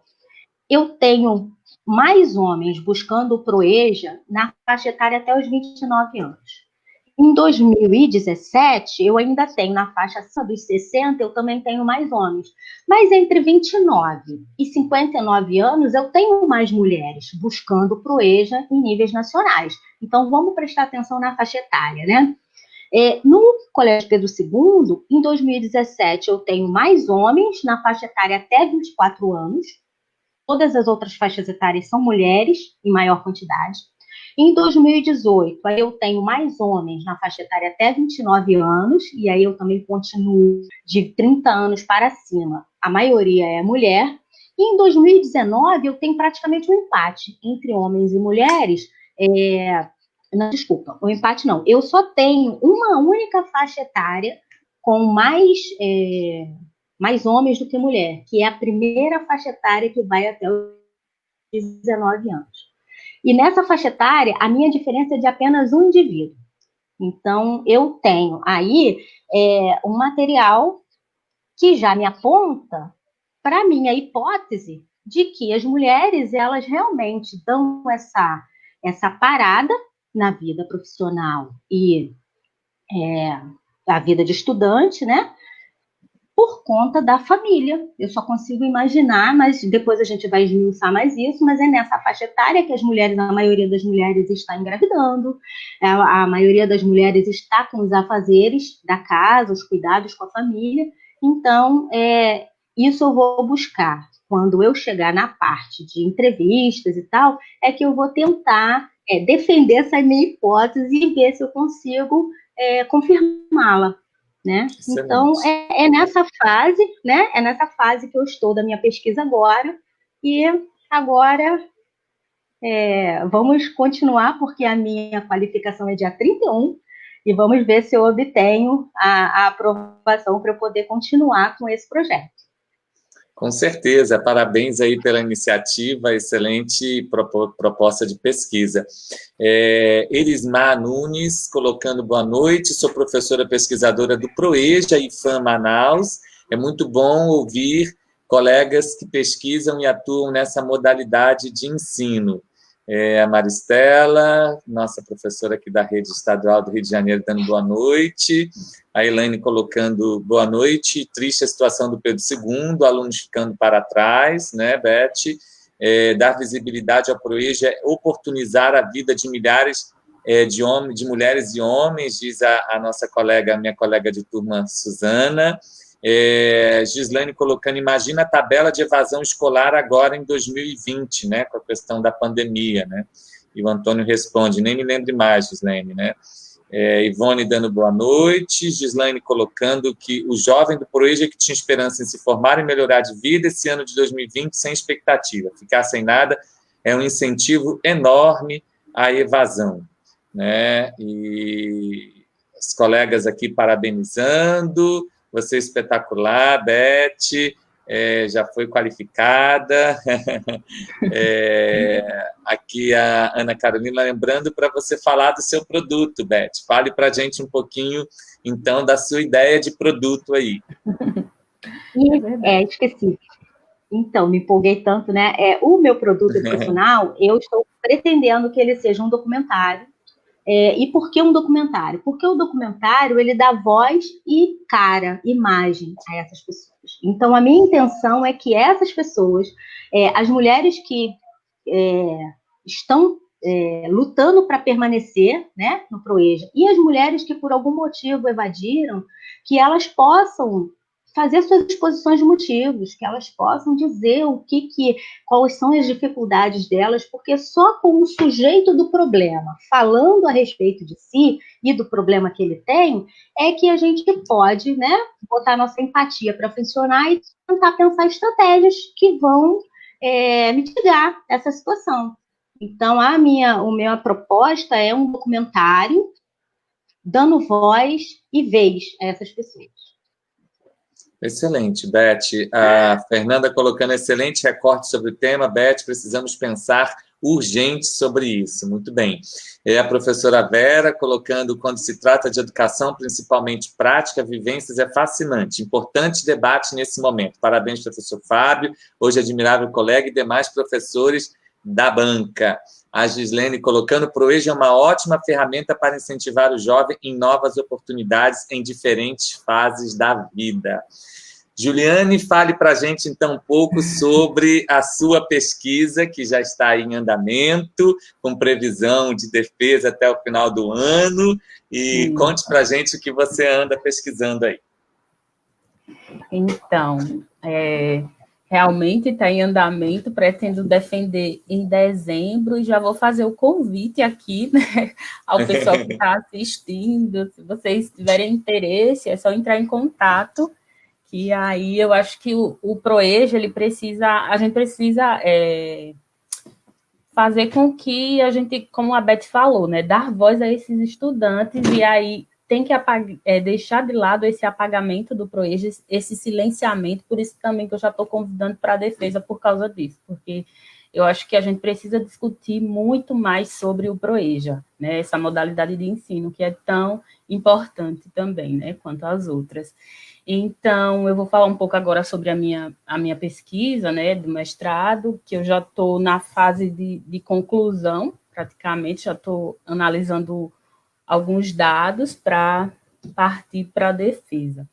eu tenho mais homens buscando o PROEJA na faixa etária até os 29 anos. Em 2017, eu ainda tenho na faixa acima dos 60, eu também tenho mais homens. Mas entre 29 e 59 anos, eu tenho mais mulheres buscando o PROEJA em níveis nacionais. Então, vamos prestar atenção na faixa etária, né? No Colégio Pedro II, em 2017, eu tenho mais homens na faixa etária até 24 anos. Todas as outras faixas etárias são mulheres, em maior quantidade. Em 2018, aí eu tenho mais homens na faixa etária até 29 anos, e aí eu também continuo de 30 anos para cima. A maioria é mulher. E em 2019, eu tenho praticamente um empate entre homens e mulheres. Não, desculpa, o empate não. Eu só tenho uma única faixa etária com mais homens do que mulher, que é a primeira faixa etária que vai até os 19 anos. E nessa faixa etária, a minha diferença é de apenas um indivíduo. Então, eu tenho aí um material que já me aponta para a minha hipótese de que as mulheres, elas realmente dão essa parada na vida profissional e a vida de estudante, né? Por conta da família. Eu só consigo imaginar, mas depois a gente vai esmiuçar mais isso, mas é nessa faixa etária que a maioria das mulheres está engravidando, a maioria das mulheres está com os afazeres da casa, os cuidados com a família. Então, isso eu vou buscar. Quando eu chegar na parte de entrevistas e tal, é que eu vou tentar defender essa minha hipótese e ver se eu consigo confirmá-la. Né? Então, é nessa fase, né? É nessa fase que eu estou da minha pesquisa agora, e agora vamos continuar, porque a minha qualificação é dia 31, e vamos ver se eu obtenho a aprovação para eu poder continuar com esse projeto. Com certeza, parabéns aí pela iniciativa, excelente proposta de pesquisa. Elismar Nunes, colocando boa noite, sou professora pesquisadora do PROEJA e IFAM Manaus, é muito bom ouvir colegas que pesquisam e atuam nessa modalidade de ensino. A Maristela, nossa professora aqui da Rede Estadual do Rio de Janeiro, dando boa noite. A Elaine colocando boa noite. Triste a situação do Pedro II, alunos ficando para trás, né, Beth? Dar visibilidade ao PROEJA é oportunizar a vida de milhares de mulheres e homens, diz a nossa colega, minha colega de turma, Suzana. Gislaine colocando, imagina a tabela de evasão escolar agora em 2020, né, com a questão da pandemia, né, e o Antônio responde, nem me lembre mais, Gislaine, né, Ivone dando boa noite, Gislaine colocando que o jovem do PROEJA que tinha esperança em se formar e melhorar de vida esse ano de 2020 sem expectativa, ficar sem nada é um incentivo enorme à evasão, né, e os colegas aqui parabenizando, você é espetacular, Beth, já foi qualificada. Aqui a Ana Carolina lembrando para você falar do seu produto, Beth. Fale para a gente um pouquinho, então, da sua ideia de produto aí. Esqueci. Então, me empolguei tanto, né? O meu produto educacional, eu estou pretendendo que ele seja um documentário. E por que um documentário? Porque o documentário, ele dá voz e cara, imagem a essas pessoas. Então, a minha intenção é que essas pessoas, as mulheres que estão lutando para permanecer, né, no PROEJA, e as mulheres que por algum motivo evadiram, que elas possam fazer suas exposições de motivos, que elas possam dizer quais são as dificuldades delas, porque só com o sujeito do problema, falando a respeito de si e do problema que ele tem, é que a gente pode, né, botar nossa empatia para funcionar e tentar pensar estratégias que vão mitigar essa situação. Então, a minha proposta é um documentário dando voz e vez a essas pessoas. Excelente, Beth. A Fernanda colocando excelente recorte sobre o tema. Beth, precisamos pensar urgente sobre isso. Muito bem. A professora Vera colocando, quando se trata de educação, principalmente prática, vivências, é fascinante. Importante debate nesse momento. Parabéns, professor Fábio, hoje admirável colega e demais professores da banca. A Gislene colocando, PROEJA é uma ótima ferramenta para incentivar o jovem em novas oportunidades em diferentes fases da vida. Juliane, fale para a gente, então, um pouco sobre a sua pesquisa, que já está aí em andamento, com previsão de defesa até o final do ano, e conte para a gente o que você anda pesquisando aí. Então, realmente está em andamento, pretendo defender em dezembro, e já vou fazer o convite aqui, né, ao pessoal que está assistindo. Se vocês tiverem interesse, é só entrar em contato, que aí eu acho que o PROEJA, a gente precisa fazer com que a gente, como a Beth falou, né, dar voz a esses estudantes, e aí tem que deixar de lado esse apagamento do PROEJA, esse silenciamento, por isso também que eu já estou convidando para a defesa por causa disso, porque eu acho que a gente precisa discutir muito mais sobre o PROEJA, né, essa modalidade de ensino que é tão importante também, né, quanto as outras. Então, eu vou falar um pouco agora sobre a minha pesquisa, né, do mestrado, que eu já estou na fase de conclusão, praticamente, já estou analisando alguns dados para partir para a defesa.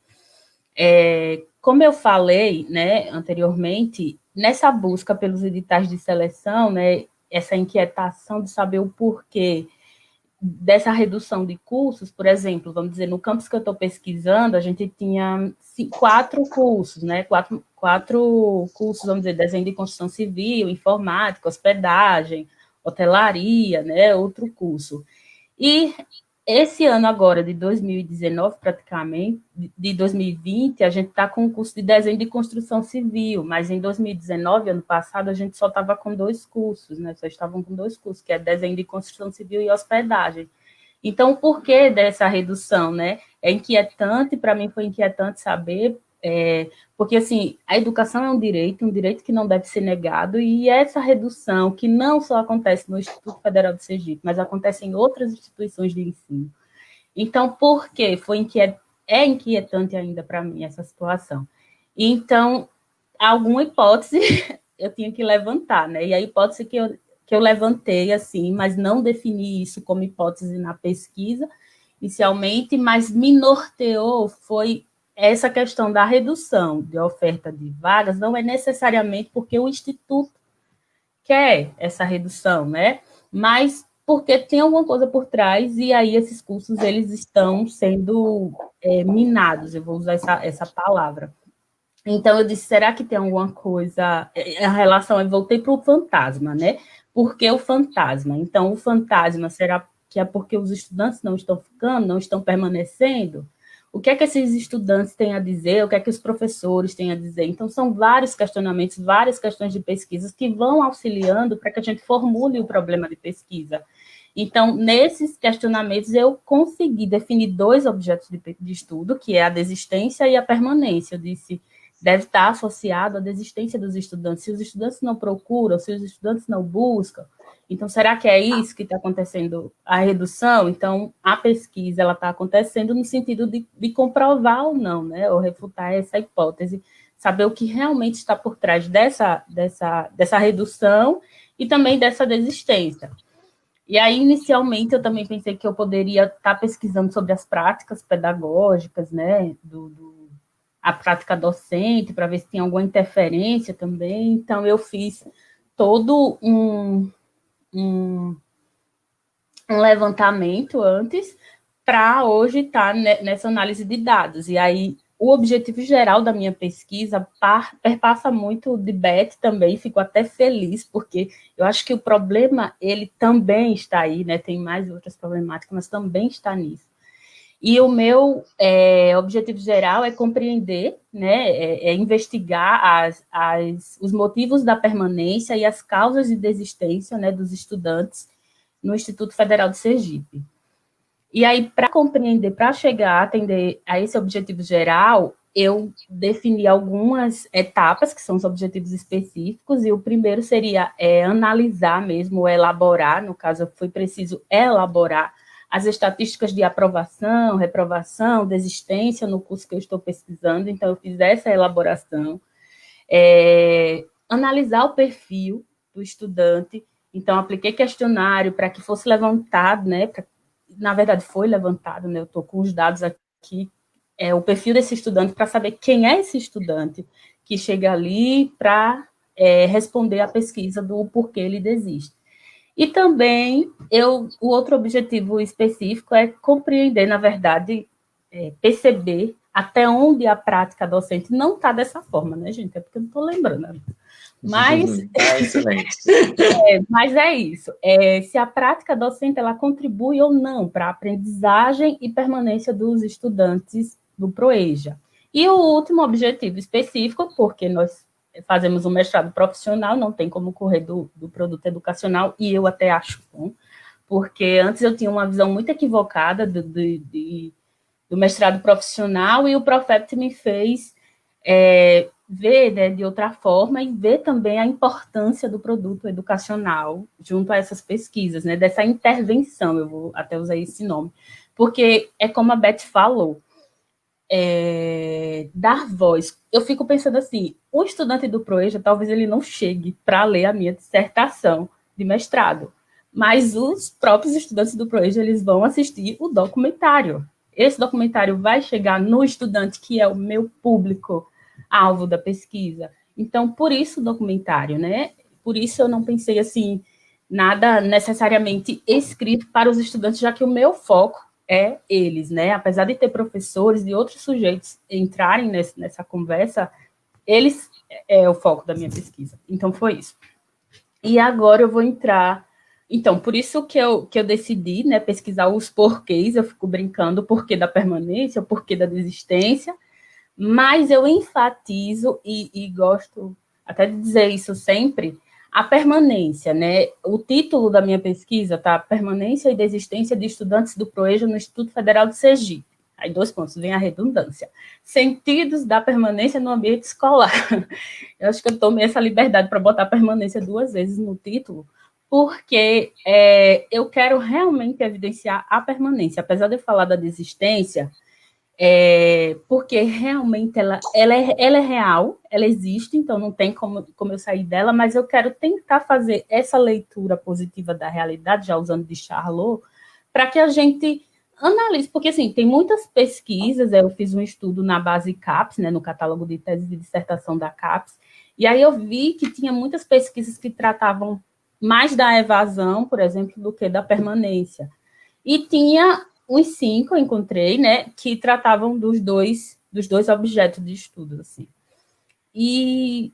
Como eu falei, né, anteriormente, nessa busca pelos editais de seleção, né, essa inquietação de saber o porquê dessa redução de cursos, por exemplo, vamos dizer, no campus que eu estou pesquisando, a gente tinha 4 cursos, né, quatro cursos, vamos dizer, desenho de construção civil, informática, hospedagem, hotelaria, né, outro curso. E esse ano agora, de 2019, praticamente, de 2020, a gente está com o curso de desenho de construção civil, mas em 2019, ano passado, a gente só estava com 2 cursos, né? Só estavam com 2 cursos, que é desenho de construção civil e hospedagem. Então, por que dessa redução, né? É inquietante, para mim foi inquietante saber, porque, assim, a educação é um direito que não deve ser negado, e essa redução, que não só acontece no Instituto Federal de Sergipe, mas acontece em outras instituições de ensino. Então, por que é inquietante ainda para mim essa situação? Então, alguma hipótese eu tinha que levantar, né? E a hipótese que eu levantei, assim, mas não defini isso como hipótese na pesquisa, inicialmente, mas me norteou foi essa questão da redução de oferta de vagas, não é necessariamente porque o Instituto quer essa redução, né? Mas porque tem alguma coisa por trás, e aí esses cursos eles estão sendo minados, eu vou usar essa palavra. Então, eu disse, será que tem alguma coisa... A relação, eu voltei para o fantasma, né? Por que o fantasma? Então, o fantasma, será que é porque os estudantes não estão ficando, não estão permanecendo? O que é que esses estudantes têm a dizer? O que é que os professores têm a dizer? Então, são vários questionamentos, várias questões de pesquisas que vão auxiliando para que a gente formule o problema de pesquisa. Então, nesses questionamentos, eu consegui definir 2 objetos de estudo, que é a desistência e a permanência. Eu disse, deve estar associado à desistência dos estudantes. Se os estudantes não procuram, se os estudantes não buscam, então, será que é isso que está acontecendo, a redução? Então, a pesquisa ela está acontecendo no sentido de comprovar ou não, né? Ou refutar essa hipótese, saber o que realmente está por trás dessa redução e também dessa desistência. E aí, inicialmente, eu também pensei que eu poderia estar pesquisando sobre as práticas pedagógicas, né? A prática docente, para ver se tem alguma interferência também. Então, eu fiz todo um levantamento antes para hoje estar nessa análise de dados. E aí, o objetivo geral da minha pesquisa perpassa muito de Beth também, fico até feliz, porque eu acho que o problema, ele também está aí, né? Tem mais outras problemáticas, mas também está nisso. E o meu objetivo geral é compreender, né, investigar os motivos da permanência e as causas de desistência, né, dos estudantes no Instituto Federal de Sergipe. E aí, para compreender, para chegar a atender a esse objetivo geral, eu defini algumas etapas, que são os objetivos específicos, e o primeiro seria analisar mesmo, elaborar, no caso, foi preciso elaborar as estatísticas de aprovação, reprovação, desistência no curso que eu estou pesquisando, então eu fiz essa elaboração. Analisar o perfil do estudante, então apliquei questionário para que fosse levantado, né, na verdade foi levantado, né, eu estou com os dados aqui, o perfil desse estudante, para saber quem é esse estudante que chega ali para responder à pesquisa do porquê ele desiste. E também, o outro objetivo específico é compreender, na verdade, perceber até onde a prática docente não está dessa forma, né, gente? É porque eu não estou lembrando. Mas, excelente. Mas é isso. Se a prática docente ela contribui ou não para a aprendizagem e permanência dos estudantes do PROEJA. E o último objetivo específico, porque nós fazemos um mestrado profissional, não tem como correr do produto educacional, e eu até acho bom, porque antes eu tinha uma visão muito equivocada do mestrado profissional, e o Profept me fez ver, né, de outra forma, e ver também a importância do produto educacional junto a essas pesquisas, né, dessa intervenção, eu vou até usar esse nome, porque é como a Beth falou, dar voz. Eu fico pensando assim, o estudante do PROEJA, talvez ele não chegue para ler a minha dissertação de mestrado, mas os próprios estudantes do PROEJA, eles vão assistir o documentário. Esse documentário vai chegar no estudante, que é o meu público-alvo da pesquisa. Então, por isso o documentário, né? Por isso eu não pensei assim, nada necessariamente escrito para os estudantes, já que o meu foco é eles, né? Apesar de ter professores e outros sujeitos entrarem nessa conversa, eles é o foco da minha pesquisa. Então, foi isso. E agora eu vou entrar Então, por isso que eu decidi, né, pesquisar os porquês, eu fico brincando, o porquê da permanência, o porquê da desistência, mas eu enfatizo e gosto até de dizer isso sempre, a permanência, né? O título da minha pesquisa tá Permanência e Desistência de Estudantes do PROEJA no Instituto Federal de Sergipe. Aí 2 pontos, vem a redundância. Sentidos da permanência no ambiente escolar. Eu acho que eu tomei essa liberdade para botar permanência 2 vezes no título, porque eu quero realmente evidenciar a permanência. Apesar de eu falar da desistência, porque realmente ela é real, ela existe, então não tem como eu sair dela, mas eu quero tentar fazer essa leitura positiva da realidade, já usando de Charlot, para que a gente analise, porque assim, tem muitas pesquisas, eu fiz um estudo na base CAPES, né, no catálogo de tese de dissertação da CAPES, e aí eu vi que tinha muitas pesquisas que tratavam mais da evasão, por exemplo, do que da permanência. E tinha uns 5, eu encontrei, né, que tratavam dos dois objetos de estudo, assim. E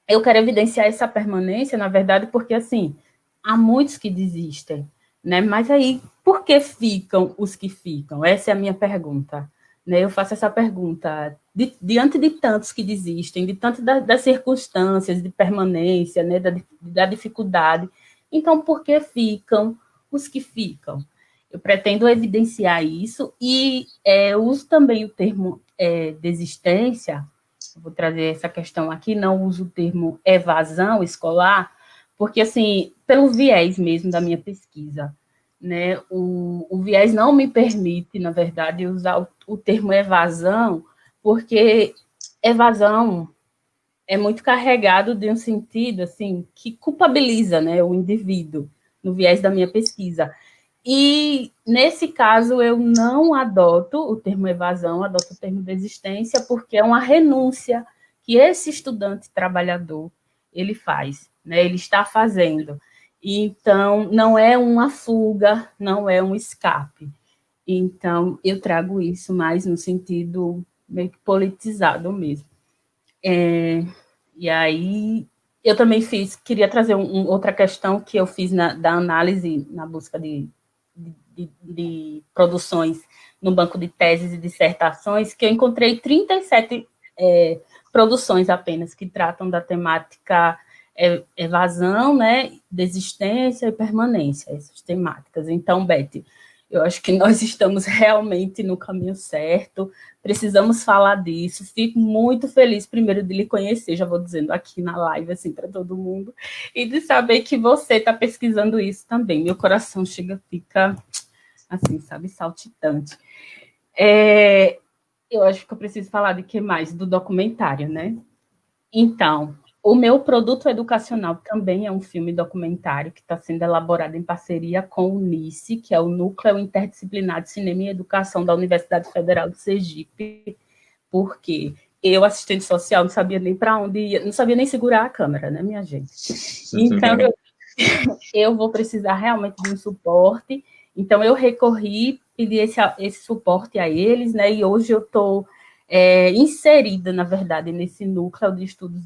eu quero evidenciar essa permanência, na verdade, porque, assim, há muitos que desistem, né, mas aí, por que ficam os que ficam? Essa é a minha pergunta, né, eu faço essa pergunta, diante de tantos que desistem, de tantas das circunstâncias de permanência, né, da dificuldade, então, por que ficam os que ficam? Eu pretendo evidenciar isso e uso também o termo desistência, vou trazer essa questão aqui, não uso o termo evasão escolar, porque, assim, pelo viés mesmo da minha pesquisa, né, o viés não me permite, na verdade, usar o termo evasão, porque evasão é muito carregado de um sentido, assim, que culpabiliza, né, o indivíduo, no viés da minha pesquisa. E, nesse caso, eu não adoto o termo evasão, adoto o termo desistência, porque é uma renúncia que esse estudante trabalhador, ele faz, né? Ele está fazendo. Então, não é uma fuga, não é um escape. Então, eu trago isso mais no sentido meio que politizado mesmo. E aí, eu também queria trazer outra questão que eu fiz da análise, na busca de produções no banco de teses e dissertações, que eu encontrei 37 produções apenas que tratam da temática evasão, né, desistência e permanência, essas temáticas. Então, Beth, eu acho que nós estamos realmente no caminho certo, precisamos falar disso. Fico muito feliz, primeiro, de lhe conhecer, já vou dizendo aqui na live, assim, para todo mundo, e de saber que você está pesquisando isso também. Meu coração fica, assim, sabe, saltitante. Eu acho que eu preciso falar de que mais? Do documentário, né? Então, o meu produto educacional também é um filme documentário que está sendo elaborado em parceria com o NICE, que é o Núcleo Interdisciplinar de Cinema e Educação da Universidade Federal de Sergipe, porque eu, assistente social, não sabia nem para onde ia, não sabia nem segurar a câmera, né, minha gente? Então, eu vou precisar realmente de um suporte, então eu recorri, pedi esse suporte a eles, né, e hoje eu estou inserida, na verdade, nesse núcleo de estudos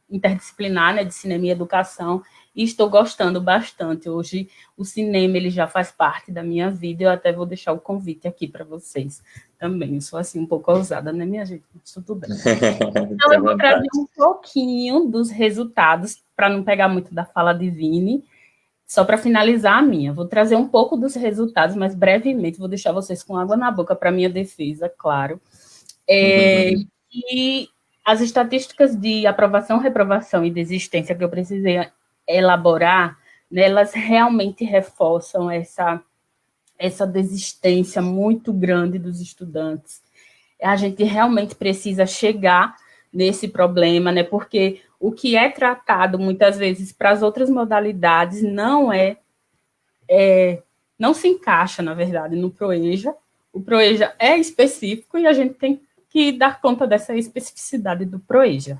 interdisciplinar, né, de cinema e educação, e estou gostando bastante. Hoje o cinema ele já faz parte da minha vida, eu até vou deixar o convite aqui para vocês também. Eu sou assim um pouco ousada, né, minha gente? Mas tudo bem. Então eu vou trazer um pouquinho dos resultados, para não pegar muito da fala de Vini, só para finalizar a minha. Vou trazer um pouco dos resultados, mas brevemente vou deixar vocês com água na boca para minha defesa, claro. E as estatísticas de aprovação, reprovação e desistência que eu precisei elaborar, né, elas realmente reforçam essa desistência muito grande dos estudantes. A gente realmente precisa chegar nesse problema, né, porque o que é tratado muitas vezes para as outras modalidades não se encaixa, na verdade, no PROEJA. O PROEJA é específico e a gente tem que dar conta dessa especificidade do PROEJA,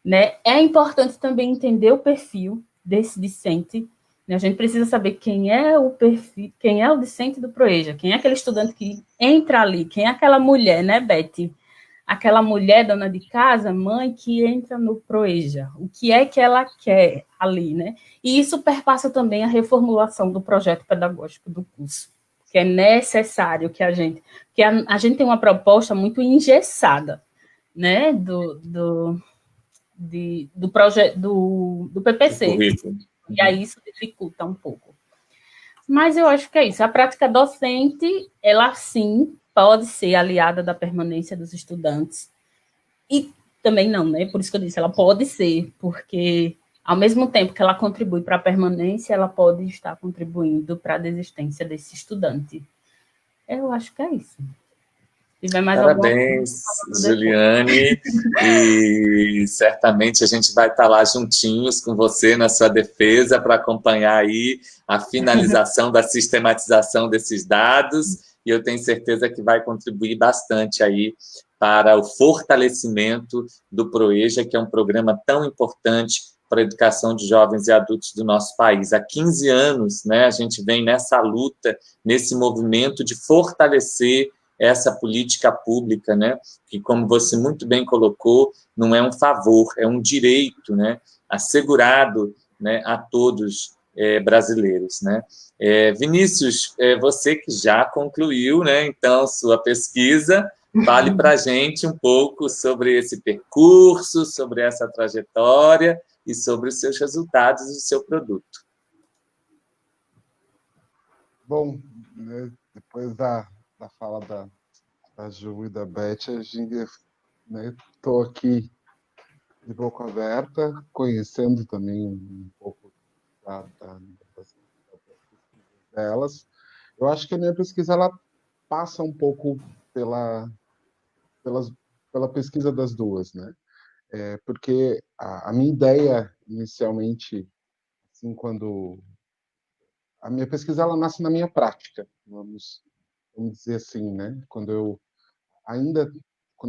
né? É importante também entender o perfil desse discente, né? A gente precisa saber quem é o perfil, quem é o discente do PROEJA, quem é aquele estudante que entra ali, quem é aquela mulher, né, Beth? aquela mulher dona de casa, mãe, que entra no Proeja. O que é que ela quer ali, né? E isso perpassa também a reformulação do projeto pedagógico do curso, que é necessário que a gente... Porque a gente tem uma proposta muito engessada, né? Do projeto do PPC. E aí isso dificulta um pouco. Mas eu acho que é isso. A prática docente, ela sim pode ser aliada da permanência dos estudantes. E também não, né? Por isso que eu disse, ela pode ser, porque ao mesmo tempo que ela contribui para a permanência, ela pode estar contribuindo para a desistência desse estudante. Eu acho que é isso. Se tiver mais Parabéns, Juliane, e certamente a gente vai estar lá juntinhos com você na sua defesa para acompanhar aí a finalização da sistematização desses dados, e eu tenho certeza que vai contribuir bastante aí para o fortalecimento do Proeja, que é um programa tão importante para a educação de jovens e adultos do nosso país. Há 15 anos, né, a gente vem nessa luta, nesse movimento de fortalecer essa política pública, né, que, como você muito bem colocou, não é um favor, é um direito, né, assegurado, né, a todos brasileiros, né. Vinícius, você que já concluiu, né, então, sua pesquisa, fale para a gente um pouco sobre esse percurso, sobre essa trajetória e sobre os seus resultados e o seu produto. Bom, né, depois da fala da Ju e da Beth, a gente, né, estou aqui de boca aberta, conhecendo também um pouco das pesquisas delas. Eu acho que a minha pesquisa ela passa um pouco pela pesquisa das duas, né? Porque a minha ideia inicialmente, assim, quando a minha pesquisa ela nasce na minha prática, vamos dizer assim, né? Quando eu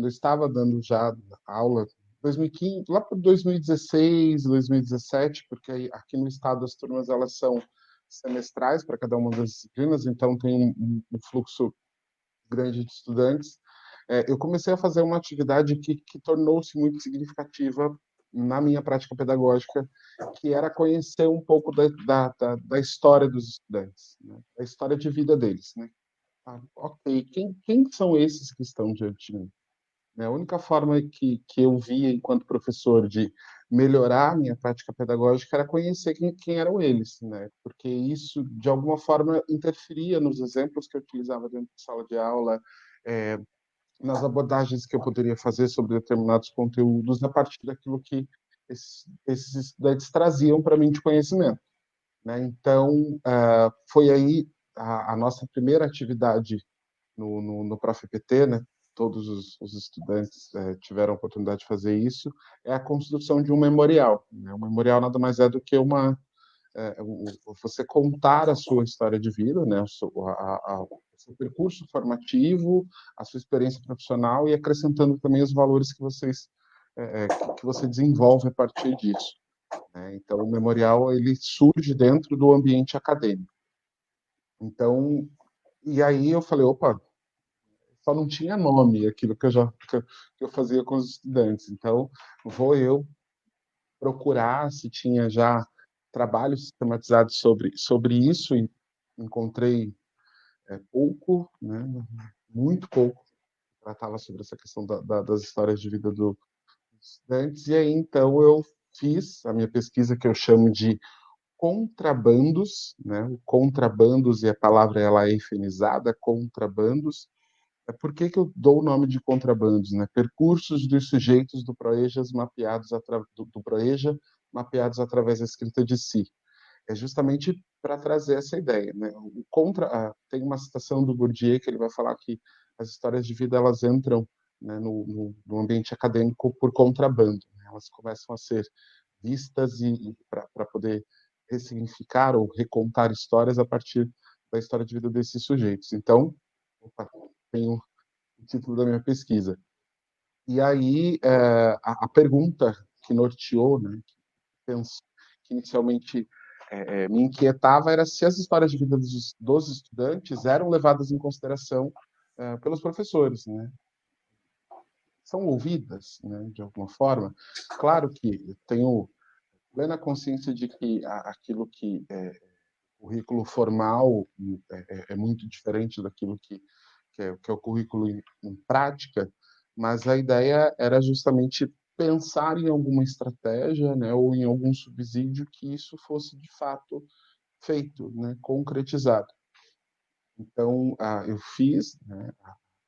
estava dando já aula 2015, lá para 2016, 2017, porque aqui no estado as turmas elas são semestrais para cada uma das disciplinas, então tem um fluxo grande de estudantes. Eu comecei a fazer uma atividade que tornou-se muito significativa na minha prática pedagógica, que era conhecer um pouco da história dos estudantes, né? Da história de vida deles, né? Ok, quem são esses que estão diante de mim? A única forma que eu via, enquanto professor, de melhorar a minha prática pedagógica era conhecer quem eram eles, né? Porque isso, de alguma forma, interferia nos exemplos que eu utilizava dentro de sala de aula, nas abordagens que eu poderia fazer sobre determinados conteúdos, a partir daquilo que esses estudantes traziam para mim de conhecimento, né? Então, foi aí a nossa primeira atividade no ProfEPT, né? Todos os estudantes tiveram a oportunidade de fazer isso, é a construção de um memorial, né? O memorial nada mais é do que você contar a sua história de vida, né? O seu percurso formativo, a sua experiência profissional e acrescentando também os valores que você desenvolve a partir disso, né? Então, o memorial ele surge dentro do ambiente acadêmico. Então, e aí eu falei, opa, só não tinha nome aquilo que eu fazia com os estudantes. Então, vou eu procurar se tinha já trabalhos sistematizados sobre isso, e encontrei pouco, né, muito pouco, que tratava sobre essa questão das histórias de vida dos estudantes. E aí, então, eu fiz a minha pesquisa, que eu chamo de contrabandos, né? O contrabandos, e a palavra ela é efemizada, contrabandos. Por que eu dou o nome de contrabandos, né? Percursos dos sujeitos do Proeja mapeados através da escrita de si. É justamente para trazer essa ideia, né? Tem uma citação do Bourdieu que ele vai falar que as histórias de vida elas entram, né, no ambiente acadêmico por contrabando, né? Elas começam a ser vistas e para poder ressignificar ou recontar histórias a partir da história de vida desses sujeitos. Então, tenho o título da minha pesquisa. E aí, a pergunta que norteou, né, que inicialmente me inquietava, era se as histórias de vida dos estudantes eram levadas em consideração pelos professores, né? são ouvidas, né, de alguma forma. Claro que eu tenho plena consciência de que aquilo que é currículo formal é muito diferente daquilo que é o currículo em prática, mas a ideia era justamente pensar em alguma estratégia, né, ou em algum subsídio que isso fosse de fato feito, né, concretizado. Então, eu fiz, né,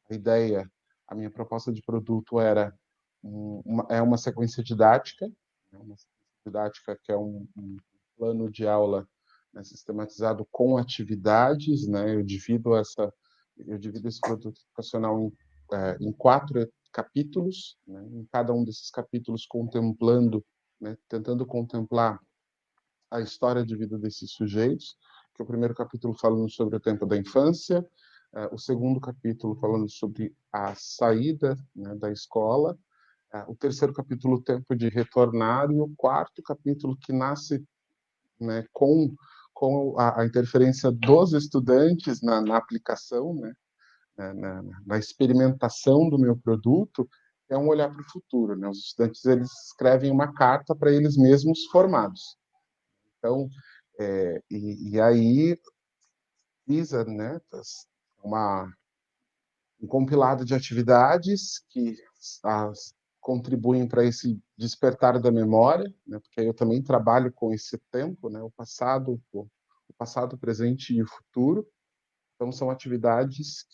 a ideia, a minha proposta de produto era uma sequência didática, né, uma sequência didática que é um plano de aula, né, sistematizado com atividades, né, eu divido esse produto educacional em 4 capítulos, né, em cada um desses capítulos contemplando, né, tentando contemplar a história de vida desses sujeitos, que é o primeiro capítulo falando sobre o tempo da infância, o segundo capítulo falando sobre a saída, né, da escola, o terceiro capítulo, o tempo de retornar, e o quarto capítulo, que nasce, né, com a interferência dos estudantes na aplicação, né, na experimentação do meu produto, é um olhar para o futuro, né? Os estudantes, eles escrevem uma carta para eles mesmos formados. Então, e aí visa, né, uma, um compilado de atividades que contribuem para esse despertar da memória, né, porque eu também trabalho com esse tempo, né, o passado, o presente e o futuro. Então, são atividades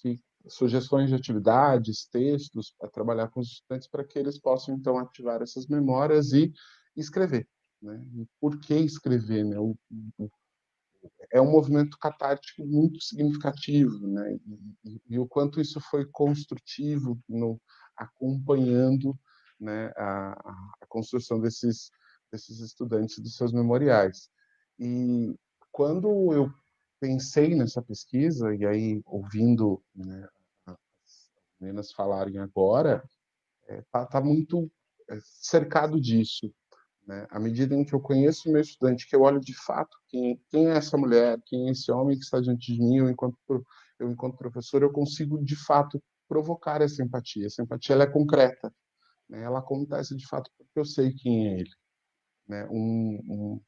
sugestões de atividades, textos, para trabalhar com os estudantes para que eles possam, então, ativar essas memórias e escrever, né? E por que escrever, né? É um movimento catártico muito significativo, né? E o quanto isso foi construtivo acompanhando, né, a construção desses estudantes dos seus memoriais. E quando eu pensei nessa pesquisa, e aí ouvindo, né, as meninas falarem agora, tá muito cercado disso, né? À medida em que eu conheço o meu estudante, que eu olho de fato quem é essa mulher, quem é esse homem que está diante de mim, enquanto professor, eu consigo de fato provocar essa empatia. Essa empatia, ela é concreta, né? Ela acontece de fato porque eu sei quem é ele, né?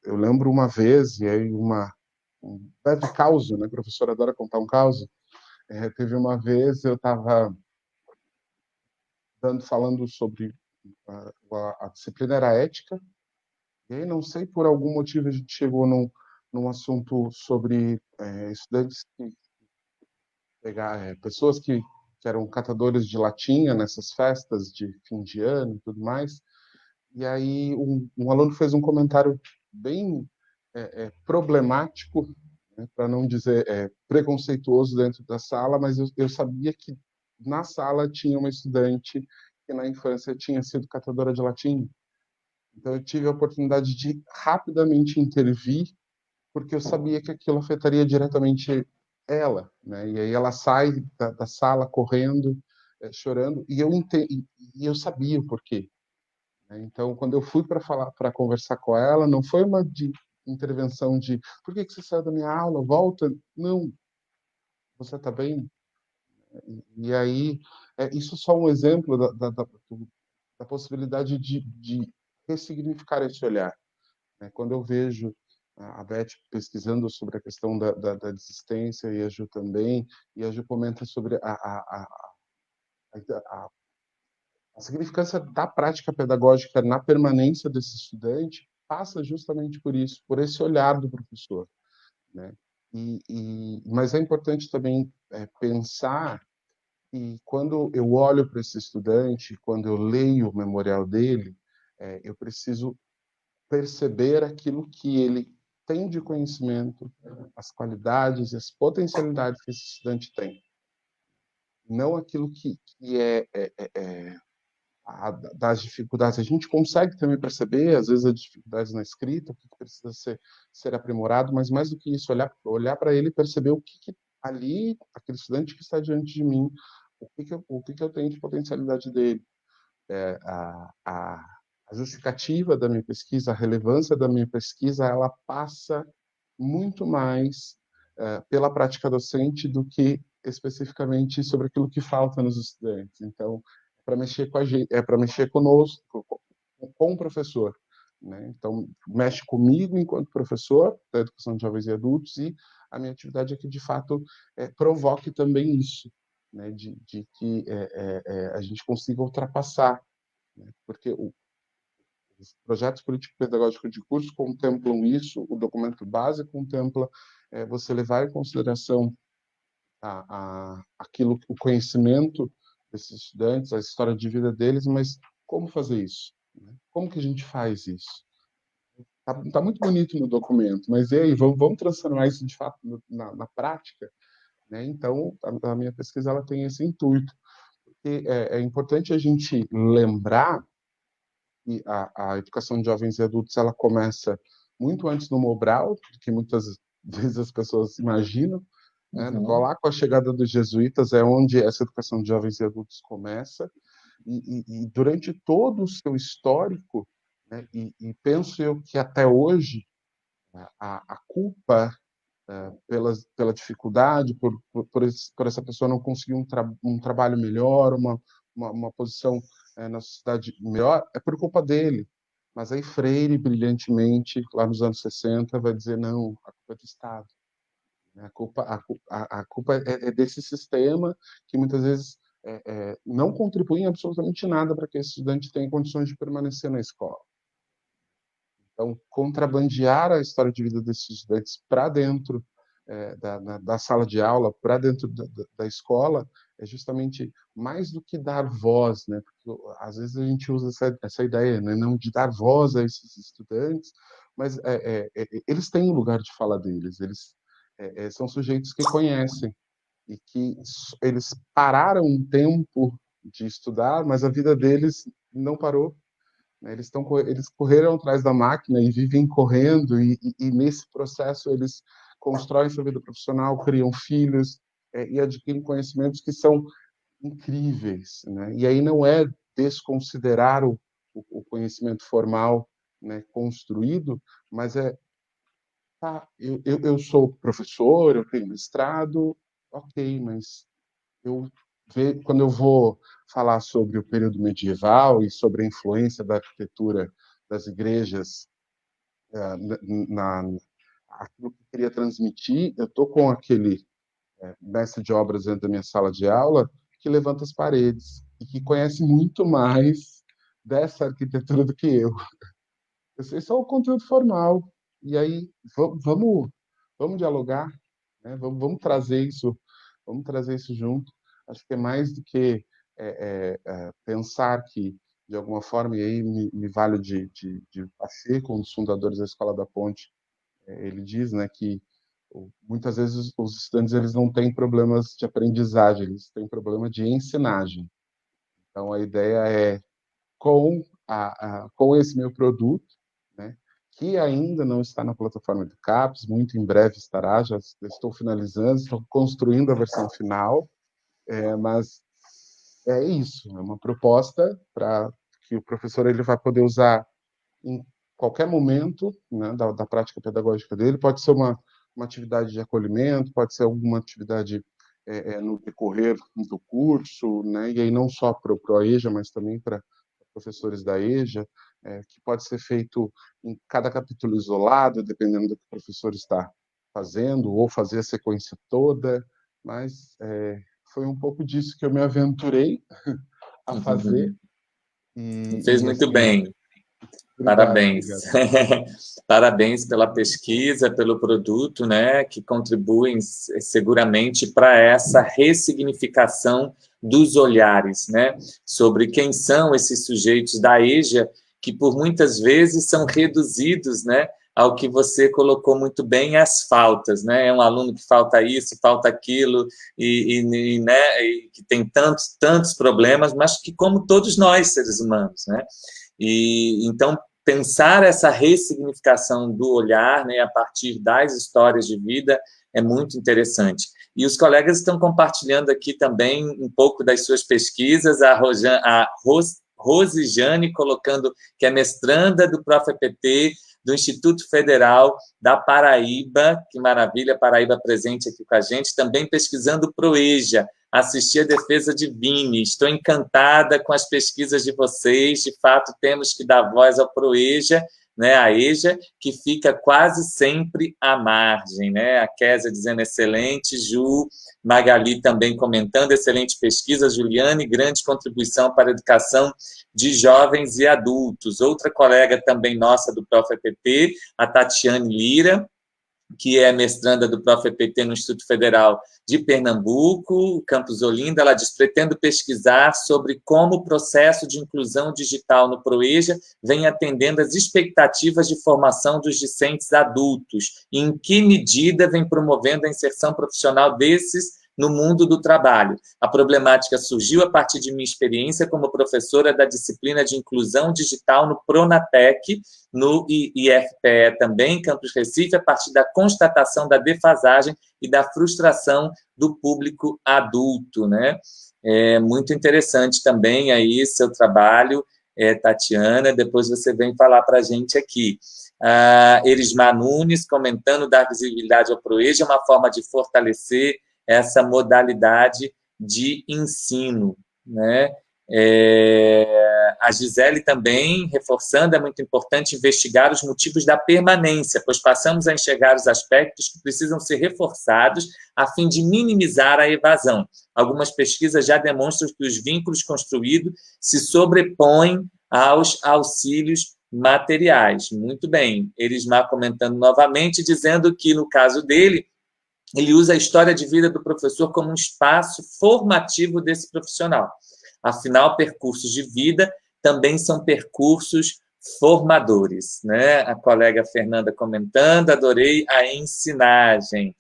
Eu lembro uma vez, e aí um breve caso, né? A professora adora contar um caso. Teve uma vez eu estava falando sobre a disciplina era ética. E aí, não sei, por algum motivo, a gente chegou num assunto sobre estudantes pessoas que eram catadores de latinha nessas festas de fim de ano e tudo mais. E aí um aluno fez um comentário bem problemático, né, para não dizer preconceituoso dentro da sala, mas eu sabia que na sala tinha uma estudante que na infância tinha sido catadora de latinha. Então, eu tive a oportunidade de rapidamente intervir, porque eu sabia que aquilo afetaria diretamente ela, né? E aí ela sai da sala correndo, chorando, e eu sabia o porquê, né? Então, quando eu fui para conversar com ela, não foi uma intervenção de por que você saiu da minha aula? Volta. Não, você está bem? E aí, isso é só um exemplo da possibilidade de ressignificar esse olhar, né? Quando eu vejo a Beth pesquisando sobre a questão da desistência, e a Ju também, e a Ju comenta sobre a, a significância da prática pedagógica na permanência desse estudante, passa justamente por isso, por esse olhar do professor, né? Mas é importante também pensar que quando eu olho para esse estudante, quando eu leio o memorial dele, eu preciso perceber aquilo que ele tem de conhecimento, as qualidades e as potencialidades que esse estudante tem. Não aquilo que das dificuldades. A gente consegue também perceber, às vezes, as dificuldades na escrita, o que precisa ser aprimorado, mas mais do que isso, olhar para ele e perceber o que ali, aquele estudante que está diante de mim, o que eu tenho de potencialidade dele. A justificativa da minha pesquisa, a relevância da minha pesquisa, ela passa muito mais pela prática docente do que especificamente sobre aquilo que falta nos estudantes. Então, para mexer com a gente, para mexer conosco, com o professor, né? Então, mexe comigo enquanto professor da educação de jovens e adultos, e a minha atividade é que, de fato, provoque também isso, né? De que a gente consiga ultrapassar, né? Porque os projetos político-pedagógicos de curso contemplam isso, o documento base contempla você levar em consideração aquilo, o conhecimento desses estudantes, a história de vida deles, mas como fazer isso? Né? Como que a gente faz isso? Tá muito bonito no documento, mas e aí, vamos transformar isso de fato na prática? Né? Então, a minha pesquisa ela tem esse intuito. Porque é importante a gente lembrar que a educação de jovens e adultos ela começa muito antes no Mobral, do que muitas vezes as pessoas imaginam. Né? Lá com a chegada dos jesuítas é onde essa educação de jovens e adultos começa, e durante todo o seu histórico, né? E penso eu que até hoje a culpa pela dificuldade, por essa pessoa não conseguir um trabalho melhor, uma posição na sociedade melhor, é por culpa dele. Mas aí Freire, brilhantemente, lá nos anos 60, vai dizer, não, a culpa é do Estado. A culpa é desse sistema que muitas vezes não contribui em absolutamente nada para que esse estudante tenha condições de permanecer na escola. Então, contrabandear a história de vida desses estudantes para dentro da sala de aula, para dentro da escola, é justamente mais do que dar voz, né? Porque às vezes a gente usa essa ideia, né? Não de dar voz a esses estudantes, mas eles têm um lugar de fala deles, eles são sujeitos que conhecem e que eles pararam um tempo de estudar, mas a vida deles não parou. Né? Eles correram atrás da máquina e vivem correndo, e nesse processo eles constroem sua vida profissional, criam filhos e adquirem conhecimentos que são incríveis. Né? E aí não é desconsiderar o conhecimento formal, né, construído, mas eu sou professor, eu tenho mestrado, ok, mas quando eu vou falar sobre o período medieval e sobre a influência da arquitetura das igrejas aquilo que eu queria transmitir, eu estou com aquele mestre de obras dentro da minha sala de aula que levanta as paredes e que conhece muito mais dessa arquitetura do que eu. Eu sei só o conteúdo formal. E aí, vamos dialogar, né? Vamos trazer isso junto. Acho que é mais do que pensar que, de alguma forma, e aí me valho de Pacheco, um dos fundadores da Escola da Ponte, ele diz, né, que muitas vezes os estudantes eles não têm problemas de aprendizagem, eles têm problema de ensinagem. Então, a ideia é, com esse meu produto, né, que ainda não está na plataforma do CAPES, muito em breve estará, já estou finalizando, estou construindo a versão final, mas é isso, é uma proposta para que o professor ele vai poder usar em qualquer momento, né, da prática pedagógica dele. Pode ser uma atividade de acolhimento, pode ser alguma atividade no decorrer do curso, né, e aí não só para o EJA, mas também para professores da EJA, que pode ser feito em cada capítulo isolado, dependendo do que o professor está fazendo, ou fazer a sequência toda, mas foi um pouco disso que eu me aventurei a fazer. Fez muito assim, bem. Parabéns. Parabéns pela pesquisa, pelo produto, né, que contribuem seguramente para essa ressignificação dos olhares, né, sobre quem são esses sujeitos da EJA, que por muitas vezes são reduzidos, né, ao que você colocou muito bem, as faltas, né? É um aluno que falta isso, falta aquilo, né, e que tem tantos problemas, mas que como todos nós, seres humanos, né? E então pensar essa ressignificação do olhar, né, a partir das histórias de vida é muito interessante. E os colegas estão compartilhando aqui também um pouco das suas pesquisas, a Rosijane colocando que é mestranda do Prof. EPT, do Instituto Federal da Paraíba, que maravilha, Paraíba presente aqui com a gente, também pesquisando o PROEJA, assisti a defesa de Vini, estou encantada com as pesquisas de vocês, de fato temos que dar voz ao PROEJA, né, a EJA, que fica quase sempre à margem, né? A Késia dizendo excelente, Ju, Magali também comentando, excelente pesquisa, Juliane, grande contribuição para a educação de jovens e adultos. Outra colega também nossa do ProfEPT, a Tatiane Lira, que é mestranda do ProfEPT no Instituto Federal de Pernambuco, Campus Olinda. Ela diz, pretendo pesquisar sobre como o processo de inclusão digital no PROEJA vem atendendo às expectativas de formação dos discentes adultos e em que medida vem promovendo a inserção profissional desses no mundo do trabalho. A problemática surgiu a partir de minha experiência como professora da disciplina de inclusão digital no Pronatec, no IFPE também, Campus Recife, a partir da constatação da defasagem e da frustração do público adulto, né? É muito interessante também aí seu trabalho, Tatiana, depois você vem falar para a gente aqui. Erismar Nunes comentando, dar visibilidade ao PROEJA é uma forma de fortalecer essa modalidade de ensino, né? A Gisele também, reforçando, é muito importante investigar os motivos da permanência, pois passamos a enxergar os aspectos que precisam ser reforçados a fim de minimizar a evasão. Algumas pesquisas já demonstram que os vínculos construídos se sobrepõem aos auxílios materiais. Muito bem. Erismar comentando novamente, dizendo que, no caso dele, ele usa a história de vida do professor como um espaço formativo desse profissional. Afinal, percursos de vida também são percursos formadores, né? A colega Fernanda comentando, adorei a ensinagem.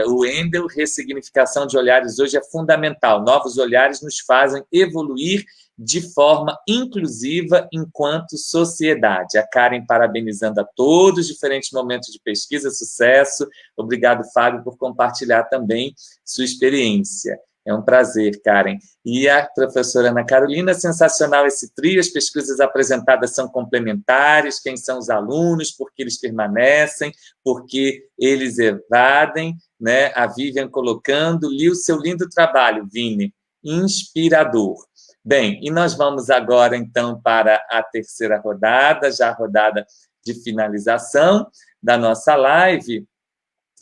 O Wendel, ressignificação de olhares hoje é fundamental. Novos olhares nos fazem evoluir de forma inclusiva enquanto sociedade. A Karen parabenizando a todos, diferentes momentos de pesquisa, sucesso. Obrigado, Fábio, por compartilhar também sua experiência. É um prazer, Karen. E a professora Ana Carolina, sensacional esse trio, as pesquisas apresentadas são complementares, quem são os alunos, por que eles permanecem, por que eles evadem, né? A Vivian colocando, li o seu lindo trabalho, Vini, inspirador. Bem, e nós vamos agora, então, para a terceira rodada, já a rodada de finalização da nossa live.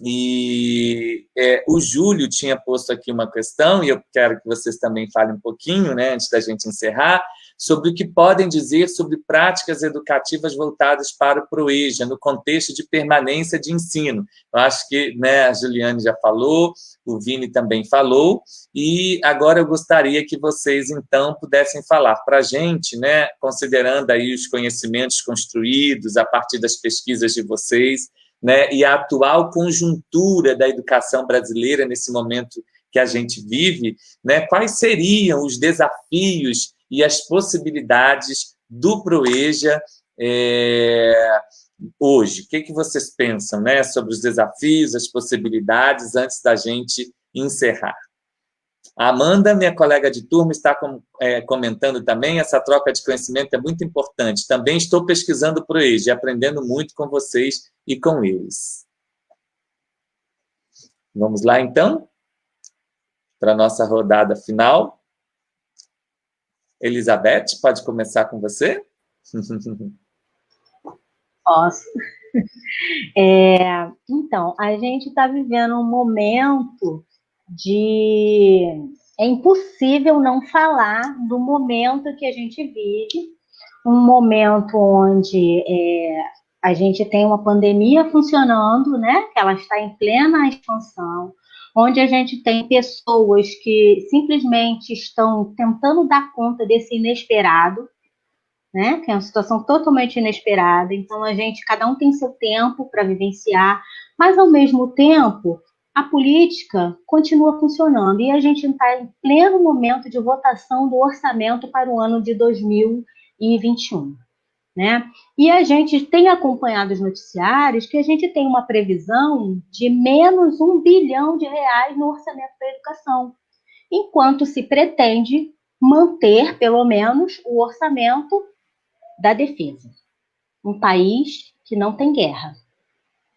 E o Júlio tinha posto aqui uma questão, e eu quero que vocês também falem um pouquinho, né, antes da gente encerrar, sobre o que podem dizer sobre práticas educativas voltadas para o PROEJA, no contexto de permanência de ensino. Eu acho que, né, a Juliane já falou, o Vini também falou, e agora eu gostaria que vocês, então, pudessem falar para a gente, né, considerando aí os conhecimentos construídos a partir das pesquisas de vocês, né, e a atual conjuntura da educação brasileira nesse momento que a gente vive, né, quais seriam os desafios e as possibilidades do PROEJA hoje? O que vocês pensam, né, sobre os desafios, as possibilidades, antes da gente encerrar? A Amanda, minha colega de turma, está comentando também, essa troca de conhecimento é muito importante. Também estou pesquisando o PROEJA e aprendendo muito com vocês e com eles. Vamos lá, então, para a nossa rodada final. Elizabeth, pode começar com você? Posso. Então, a gente está vivendo um momento de... É impossível não falar do momento que a gente vive, um momento onde a gente tem uma pandemia funcionando, né? Que ela está em plena expansão, onde a gente tem pessoas que simplesmente estão tentando dar conta desse inesperado, né? Que é uma situação totalmente inesperada. Então, cada um tem seu tempo para vivenciar, mas, ao mesmo tempo, a política continua funcionando. E a gente está em pleno momento de votação do orçamento para o ano de 2021. Né? E a gente tem acompanhado os noticiários que a gente tem uma previsão de menos R$1 bilhão no orçamento da educação, enquanto se pretende manter, pelo menos, o orçamento da defesa. um país que não tem guerra,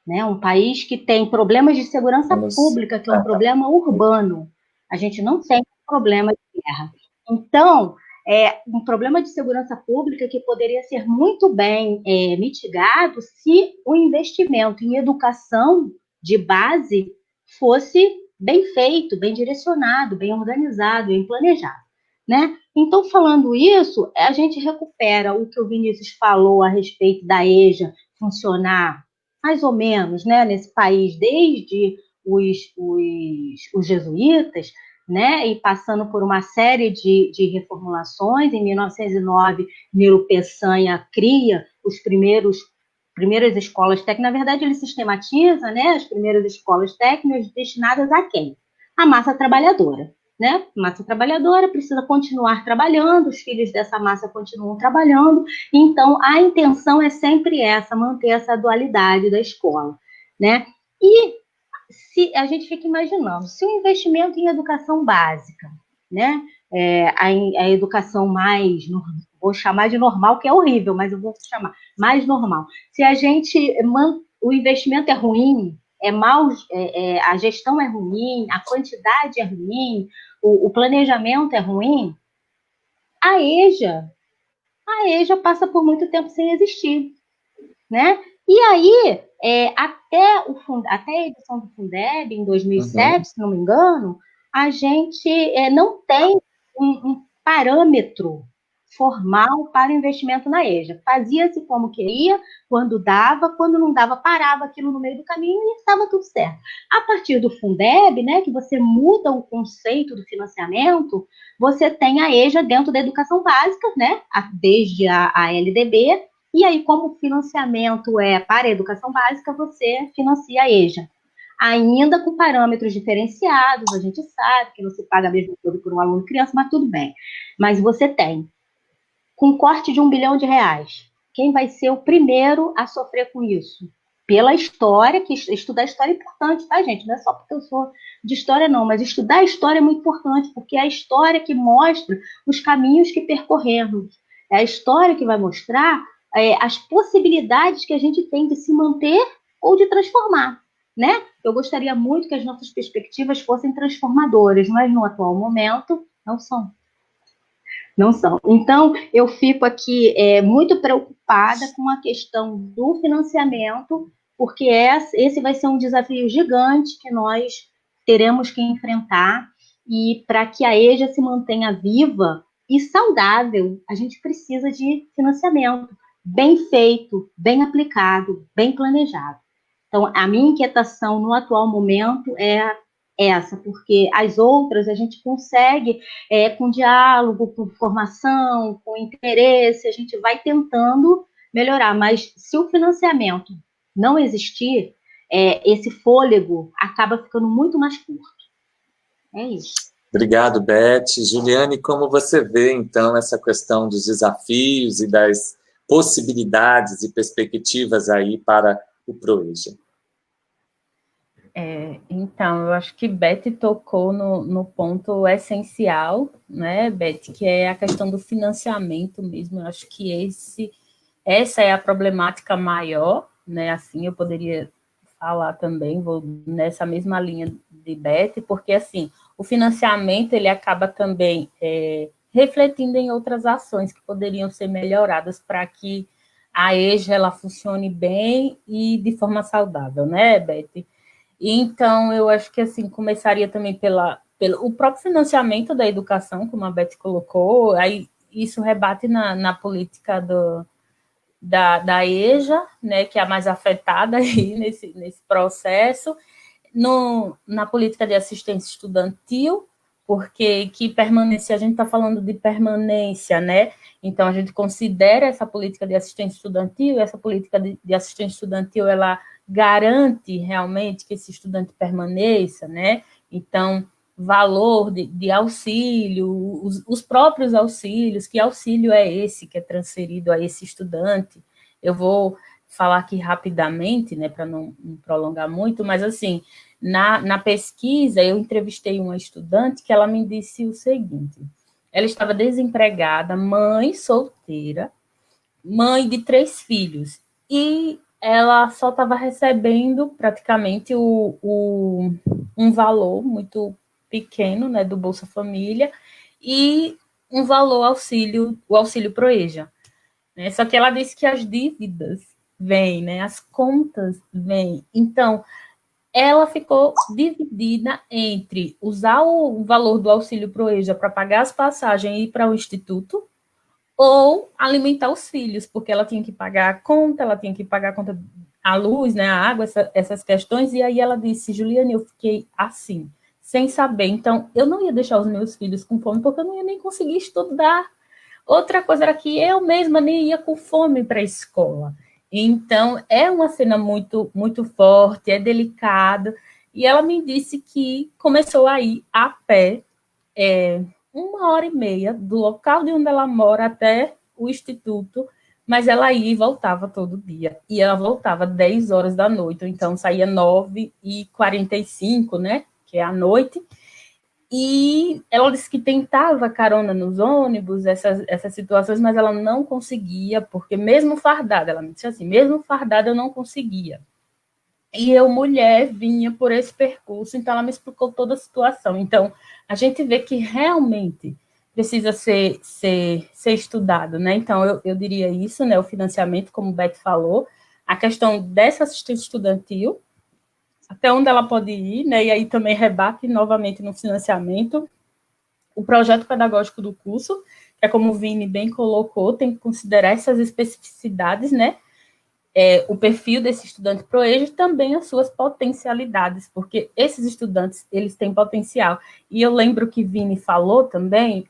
né? Um país que tem problemas de segurança pública, que é um problema urbano. A gente não tem problema de guerra. Então, é um problema de segurança pública que poderia ser muito bem mitigado se o investimento em educação de base fosse bem feito, bem direcionado, bem organizado, bem planejado, né? Então, falando isso, a gente recupera o que o Vinícius falou a respeito da EJA funcionar mais ou menos, né, nesse país, desde os jesuítas, né, e passando por uma série de reformulações. Em 1909, Nilo Peçanha cria primeiras escolas técnicas. Na verdade, ele sistematiza, né, as primeiras escolas técnicas destinadas a quem? A massa trabalhadora. Né? Massa trabalhadora precisa continuar trabalhando, os filhos dessa massa continuam trabalhando, então a intenção é sempre essa, manter essa dualidade da escola, né? E se a gente fica imaginando, se o investimento em educação básica, né? A educação mais, vou chamar de normal, que é horrível, mas eu vou chamar mais normal. Se a gente, o investimento é ruim, a gestão é ruim, a quantidade é ruim, o planejamento é ruim, a EJA passa por muito tempo sem existir, né? E aí, até a edição do Fundeb, em 2007, se não me engano, a gente não tem um parâmetro formal para investimento na EJA. Fazia-se como queria, quando dava, quando não dava, parava aquilo no meio do caminho e estava tudo certo. A partir do Fundeb, né, que você muda o conceito do financiamento, você tem a EJA dentro da educação básica, né, desde a LDB, e aí, como o financiamento é para a educação básica, você financia a EJA. Ainda com parâmetros diferenciados, a gente sabe que não se paga a mesma coisa por um aluno criança, mas tudo bem. Mas você tem, com corte de R$1 bilhão, quem vai ser o primeiro a sofrer com isso? Pela história, que estudar história é importante, tá, gente? Não é só porque eu sou de história, não, mas estudar história é muito importante, porque é a história que mostra os caminhos que percorremos. É a história que vai mostrar as possibilidades que a gente tem de se manter ou de transformar, né? Eu gostaria muito que as nossas perspectivas fossem transformadoras, mas no atual momento não são. Não são. Então, eu fico aqui muito preocupada com a questão do financiamento, porque esse vai ser um desafio gigante que nós teremos que enfrentar, e para que a EJA se mantenha viva e saudável, a gente precisa de financiamento bem feito, bem aplicado, bem planejado. Então, a minha inquietação no atual momento é essa, porque as outras a gente consegue, com diálogo, com formação, com interesse, a gente vai tentando melhorar, mas se o financiamento não existir, esse fôlego acaba ficando muito mais curto. É isso. Obrigado, Beth. Juliane, como você vê, então, essa questão dos desafios e das possibilidades e perspectivas aí para o ProEJA? Então, eu acho que Beth tocou no ponto essencial, né, Beth, que é a questão do financiamento mesmo. Eu acho que essa é a problemática maior, né, assim, eu poderia falar também, vou nessa mesma linha de Beth, porque, assim, o financiamento, ele acaba também refletindo em outras ações que poderiam ser melhoradas para que a EJA, ela funcione bem e de forma saudável, né, Beth? Então, eu acho que, assim, começaria também pelo o próprio financiamento da educação, como a Beth colocou, aí isso rebate na política da EJA, né, que é a mais afetada aí nesse processo, na política de assistência estudantil, porque que permanência, a gente está falando de permanência, né? Então, a gente considera essa política de assistência estudantil, essa política de assistência estudantil, ela garante realmente que esse estudante permaneça, né? Então, valor de auxílio, os próprios auxílios, que auxílio é esse que é transferido a esse estudante? Eu vou falar aqui rapidamente, né, para não prolongar muito, mas, assim, na pesquisa, eu entrevistei uma estudante que ela me disse o seguinte: ela estava desempregada, mãe solteira, mãe de 3 filhos, e ela só estava recebendo praticamente um valor muito pequeno, né, do Bolsa Família, e um valor o auxílio Proeja, né? Só que ela disse que as dívidas vêm, né, as contas vêm. Então, ela ficou dividida entre usar o valor do auxílio Proeja para pagar as passagens e ir para o instituto, ou alimentar os filhos, porque ela tinha que pagar a conta, ela tinha que pagar a conta, a luz, né, a água, essas questões, e aí ela disse, Juliane, eu fiquei assim, sem saber, então eu não ia deixar os meus filhos com fome, porque eu não ia nem conseguir estudar. Outra coisa era que eu mesma nem ia com fome para a escola. Então, é uma cena muito, muito forte, é delicado, e ela me disse que começou a ir a pé, 1h30 do local de onde ela mora até o instituto, mas ela ia e voltava todo dia. E ela voltava 10 horas da noite, então saía 9h45, né? Que é a noite. E ela disse que tentava carona nos ônibus, essas situações, mas ela não conseguia, porque mesmo fardada, ela me disse assim, mesmo fardada eu não conseguia. E eu, mulher, vinha por esse percurso, então ela me explicou toda a situação. Então, a gente vê que realmente precisa ser estudado, né? Então, eu diria isso, né? O financiamento, como o Beto falou, a questão dessa assistência estudantil, até onde ela pode ir, né? E aí também rebate novamente no financiamento. O projeto pedagógico do curso, que é como o Vini bem colocou, tem que considerar essas especificidades, né? O perfil desse estudante Proeja e também as suas potencialidades, porque esses estudantes, eles têm potencial. E eu lembro que Vini falou também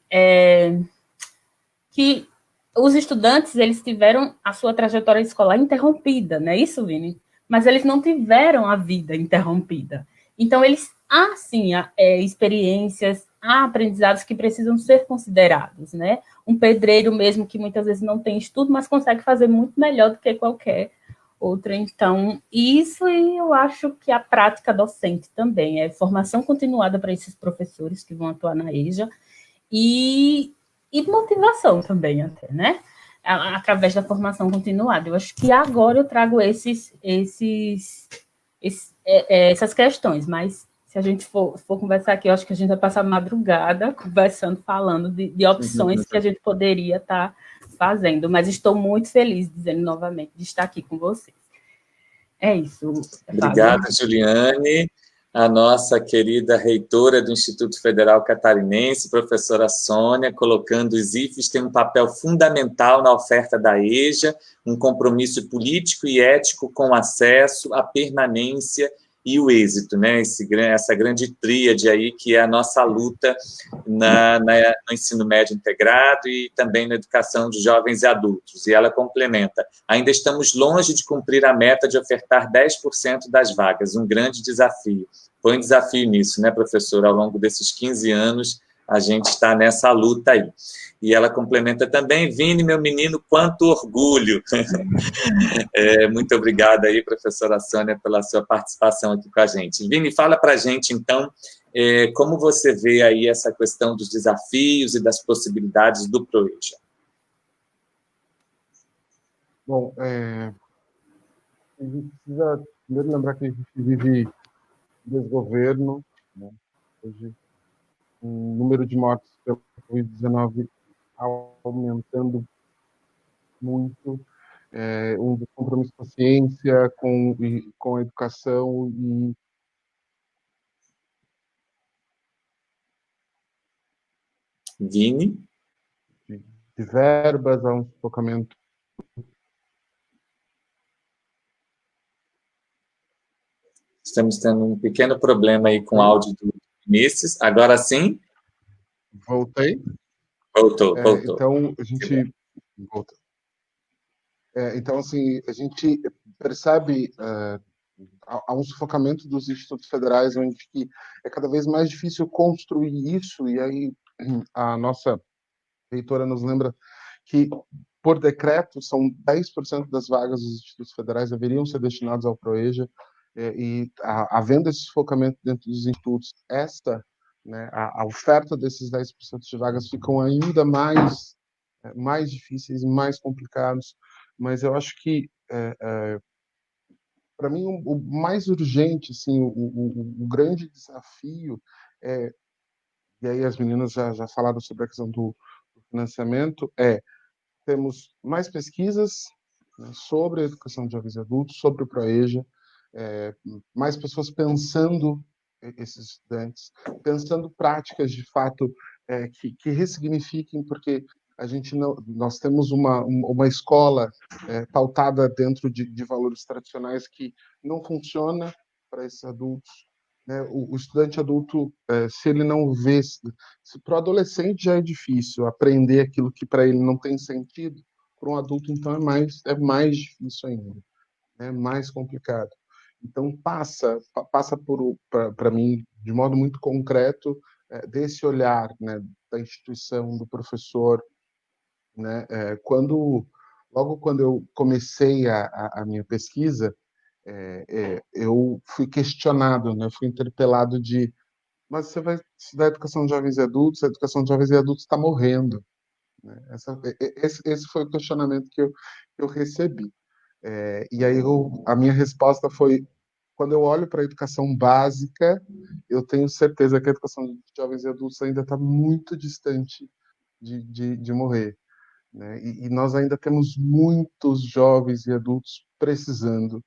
que os estudantes, eles tiveram a sua trajetória escolar interrompida, não é isso, Vini? Mas eles não tiveram a vida interrompida. Então, eles há, sim, experiências, há aprendizados que precisam ser considerados, né? Um pedreiro mesmo que muitas vezes não tem estudo, mas consegue fazer muito melhor do que qualquer outra. Então, isso, e eu acho que a prática docente também é formação continuada para esses professores que vão atuar na EJA e motivação também até, né? Através da formação continuada. Eu acho que agora eu trago essas questões, mas se a gente for conversar aqui, eu acho que a gente vai passar a madrugada conversando, falando de opções que a gente poderia estar fazendo, mas estou muito feliz, dizendo novamente, de estar aqui com vocês. É isso. Obrigada, Juliane. A nossa querida reitora do Instituto Federal Catarinense, professora Sônia, colocando os IFES tem um papel fundamental na oferta da EJA, um compromisso político e ético com o acesso, a permanência e o êxito, né? Essa grande tríade aí que é a nossa luta no ensino médio integrado e também na educação de jovens e adultos. E ela complementa, ainda estamos longe de cumprir a meta de ofertar 10% das vagas, um grande desafio. Foi um desafio nisso, né, professor? Ao longo desses 15 anos, a gente está nessa luta aí. E ela complementa também, Vini, meu menino, quanto orgulho. Muito obrigada aí, professora Sônia, pela sua participação aqui com a gente. Vini, fala para a gente, então, como você vê aí essa questão dos desafios e das possibilidades do Proeja? Bom, a gente precisa primeiro lembrar que a gente vive desgoverno, né? Hoje, o número de mortes pela Covid-19 aumentando muito, um compromisso com a ciência, com a educação e Vini? de verbas, há um focamento. Estamos tendo um pequeno problema aí com o áudio do Vinícius. Agora sim? Voltei. Voltou. Então, a gente volta. Então, assim, a gente percebe há um sufocamento dos institutos federais, onde que é cada vez mais difícil construir isso, e aí a nossa reitora nos lembra que, por decreto, são 10% das vagas dos institutos federais deveriam ser destinados ao Proeja, e havendo esse sufocamento dentro dos institutos, né, a oferta desses 10% de vagas ficam ainda mais difíceis, mais complicados, mas eu acho que, para mim, o mais urgente, assim, o grande desafio é, e aí as meninas já falaram sobre a questão do financiamento, temos mais pesquisas, né, sobre a educação de jovens e adultos, sobre o ProEja, mais pessoas pensando esses estudantes, pensando práticas de fato que ressignifiquem, porque nós temos uma escola pautada dentro de valores tradicionais que não funciona para esses adultos, né? O estudante adulto, se ele não vê, se para o adolescente já é difícil aprender aquilo que para ele não tem sentido, para um adulto então é mais difícil ainda, é mais complicado. Então passa para mim de modo muito concreto desse olhar, né, da instituição, do professor, né? Logo quando eu comecei a minha pesquisa, eu fui questionado, né? Fui interpelado mas você vai estudar educação de jovens e adultos, a educação de jovens e adultos está morrendo, né? Esse foi o questionamento que eu recebi. E aí a minha resposta foi: quando eu olho para a educação básica, eu tenho certeza que a educação de jovens e adultos ainda está muito distante de morrer, né? E nós ainda temos muitos jovens e adultos precisando,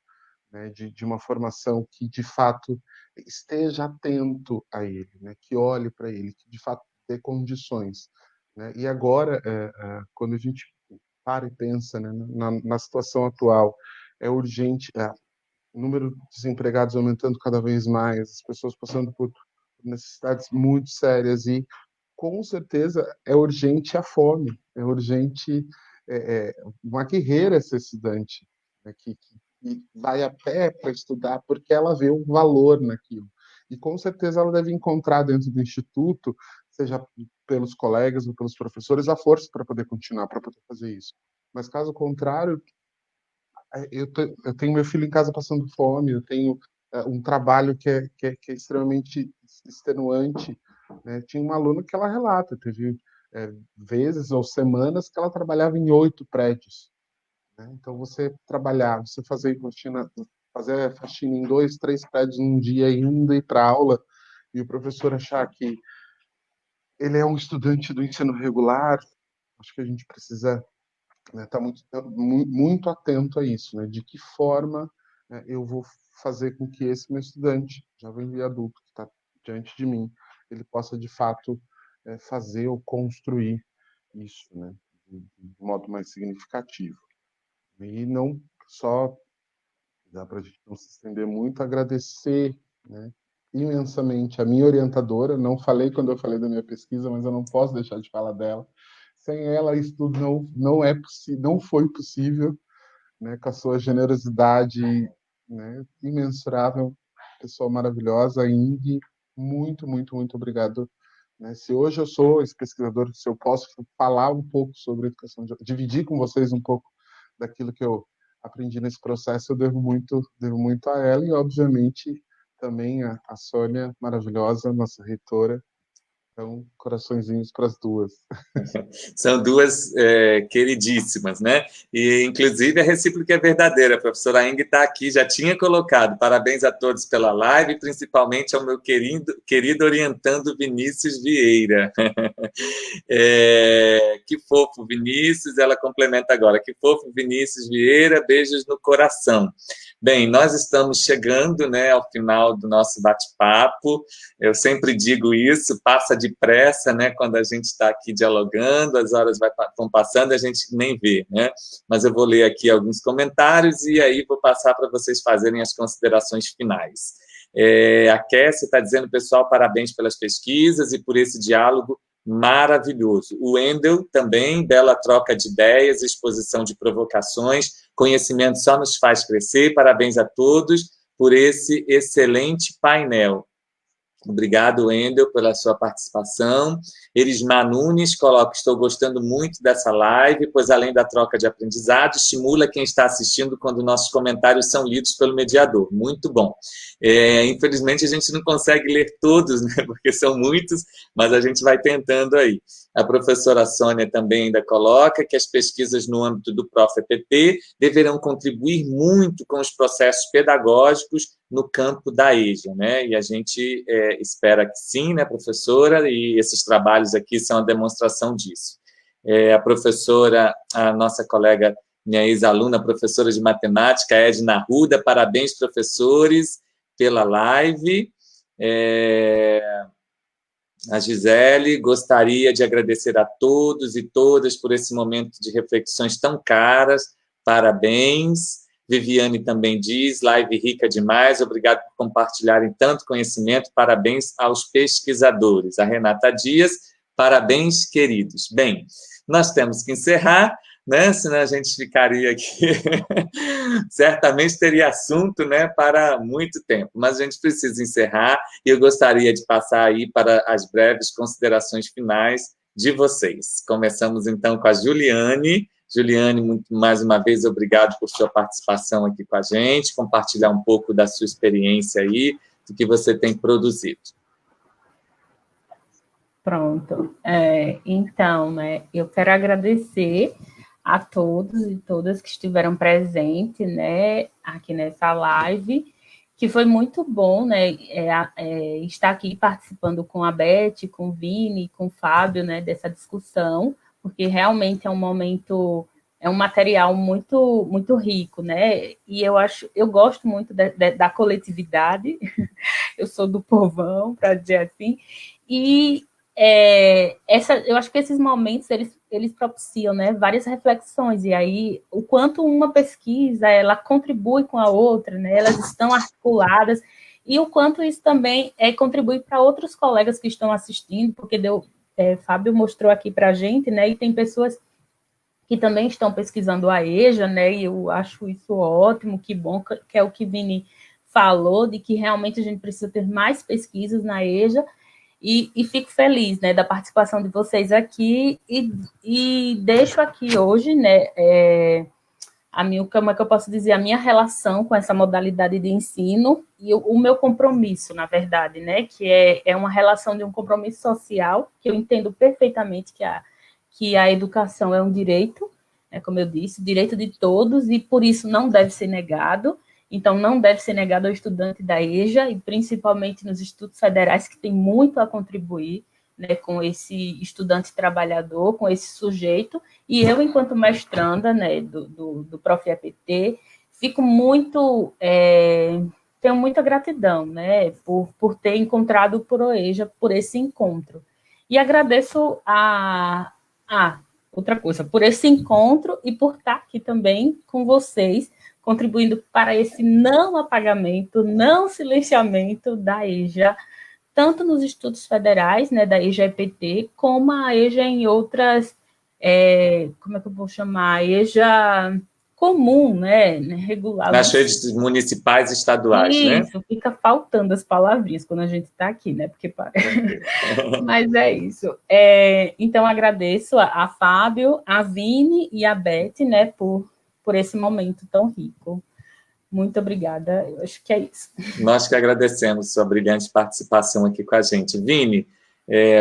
né, de uma formação que, de fato, esteja atento a ele, né, que olhe para ele, que, de fato, dê condições, né? E agora, quando a gente para e pensa, né, na situação atual, é urgente, o número de desempregados aumentando cada vez mais, as pessoas passando por necessidades muito sérias e, com certeza, é urgente a fome, é urgente uma guerreira essa estudante, né, que vai a pé para estudar porque ela vê o valor naquilo. E, com certeza, ela deve encontrar dentro do instituto, seja pelos colegas ou pelos professores, a força para poder continuar, para poder fazer isso. Mas, caso contrário, eu tenho meu filho em casa passando fome, eu tenho um trabalho que é extremamente extenuante, né? Tinha uma aluna que ela relata, teve vezes ou semanas que ela trabalhava em 8 prédios, né? Então, você fazer faxina em 2, 3 prédios num dia, ainda ir para aula, e o professor achar que ele é um estudante do ensino regular, acho que a gente precisa, né, tá muito atento a isso, né? De que forma eu vou fazer com que esse meu estudante, jovem e adulto que está diante de mim, ele possa de fato fazer ou construir isso, né? De modo mais significativo. E não só, dá para a gente não se estender muito, agradecer, né, imensamente a minha orientadora. Não falei quando eu falei da minha pesquisa, mas eu não posso deixar de falar dela. Sem ela, isso tudo não foi possível, né, com a sua generosidade, né, imensurável, pessoa maravilhosa, Ing, muito, muito, muito obrigado. Né? Se hoje eu sou esse pesquisador, se eu posso falar um pouco sobre educação, dividir com vocês um pouco daquilo que eu aprendi nesse processo, eu devo muito a ela e, obviamente, também a Sônia, maravilhosa, nossa reitora. Então, coraçõezinhos para as duas. São duas queridíssimas, né? E, inclusive, a recíproca é verdadeira. A professora Ing está aqui, já tinha colocado. Parabéns a todos pela live, principalmente ao meu querido orientando Vinícius Vieira. Que fofo, Vinícius. Ela complementa agora. Que fofo, Vinícius Vieira. Beijos no coração. Bem, nós estamos chegando, né, ao final do nosso bate-papo. Eu sempre digo isso, passa depressa, né, quando a gente está aqui dialogando, as horas vão passando, a gente nem vê, né? Mas eu vou ler aqui alguns comentários e aí vou passar para vocês fazerem as considerações finais. A Cassie está dizendo, pessoal, parabéns pelas pesquisas e por esse diálogo maravilhoso. O Wendel também, bela troca de ideias, exposição de provocações, conhecimento só nos faz crescer, parabéns a todos por esse excelente painel. Obrigado, Wendel, pela sua participação. Erismar Nunes coloca: estou gostando muito dessa live, pois além da troca de aprendizado, estimula quem está assistindo quando nossos comentários são lidos pelo mediador. Muito bom. Infelizmente, a gente não consegue ler todos, né, porque são muitos, mas a gente vai tentando aí. A professora Sônia também ainda coloca que as pesquisas no âmbito do Prof.EPT deverão contribuir muito com os processos pedagógicos no campo da EJA, né? E a gente espera que sim, né, professora? E esses trabalhos aqui são a demonstração disso. A professora, a nossa colega, minha ex-aluna, professora de matemática, Edna Arruda, parabéns, professores, pela live. A Gisele gostaria de agradecer a todos e todas por esse momento de reflexões tão caras. Parabéns. Viviane também diz: live rica demais, obrigado por compartilharem tanto conhecimento, parabéns aos pesquisadores. A Renata Dias: parabéns, queridos. Bem, nós temos que encerrar, né? Senão a gente ficaria aqui, certamente teria assunto, né, para muito tempo, mas a gente precisa encerrar, e eu gostaria de passar aí para as breves considerações finais de vocês. Começamos, então, com a Juliane. Juliane, mais uma vez, obrigado por sua participação aqui com a gente, compartilhar um pouco da sua experiência aí, do que você tem produzido. Pronto. Então, né, eu quero agradecer a todos e todas que estiveram presentes, né, aqui nessa live, que foi muito bom, né, estar aqui participando com a Beth, com o Vini, com o Fábio, né, dessa discussão, porque realmente é um material muito, muito rico, né, e eu gosto muito da coletividade, eu sou do povão, para dizer assim, e eu acho que esses momentos, eles propiciam, né, várias reflexões, e aí o quanto uma pesquisa, ela contribui com a outra, né, elas estão articuladas, e o quanto isso também contribui para outros colegas que estão assistindo, porque Fábio mostrou aqui para a gente, né, e tem pessoas que também estão pesquisando a EJA, né, e eu acho isso ótimo, que bom, que é o que Vini falou, de que realmente a gente precisa ter mais pesquisas na EJA, e fico feliz, né, da participação de vocês aqui, e deixo aqui hoje, né, como é que eu posso dizer, a minha relação com essa modalidade de ensino e o meu compromisso, na verdade, né, que é uma relação de um compromisso social, que eu entendo perfeitamente que a educação é um direito, né, como eu disse, direito de todos, e por isso não deve ser negado. Então, não deve ser negado ao estudante da EJA, e principalmente nos institutos federais, que tem muito a contribuir, né, com esse estudante trabalhador, com esse sujeito. E eu, enquanto mestranda, né, do Prof.EPT, fico muito... tenho muita gratidão, né, por ter encontrado o ProEJA, por esse encontro. E agradeço outra coisa, por esse encontro e por estar aqui também com vocês, contribuindo para esse não apagamento, não silenciamento da EJA, tanto nos institutos federais, né, da EJA-EPT, como a EJA em outras, como é que eu vou chamar? A EJA comum, né, regular. Nas redes municipais e estaduais, né? Isso, fica faltando as palavrinhas quando a gente está aqui, né, porque mas é isso. Então, agradeço a Fábio, a Vini e a Beth, né, por esse momento tão rico. Muito obrigada, eu acho que é isso. Nós que agradecemos sua brilhante participação aqui com a gente. Vini,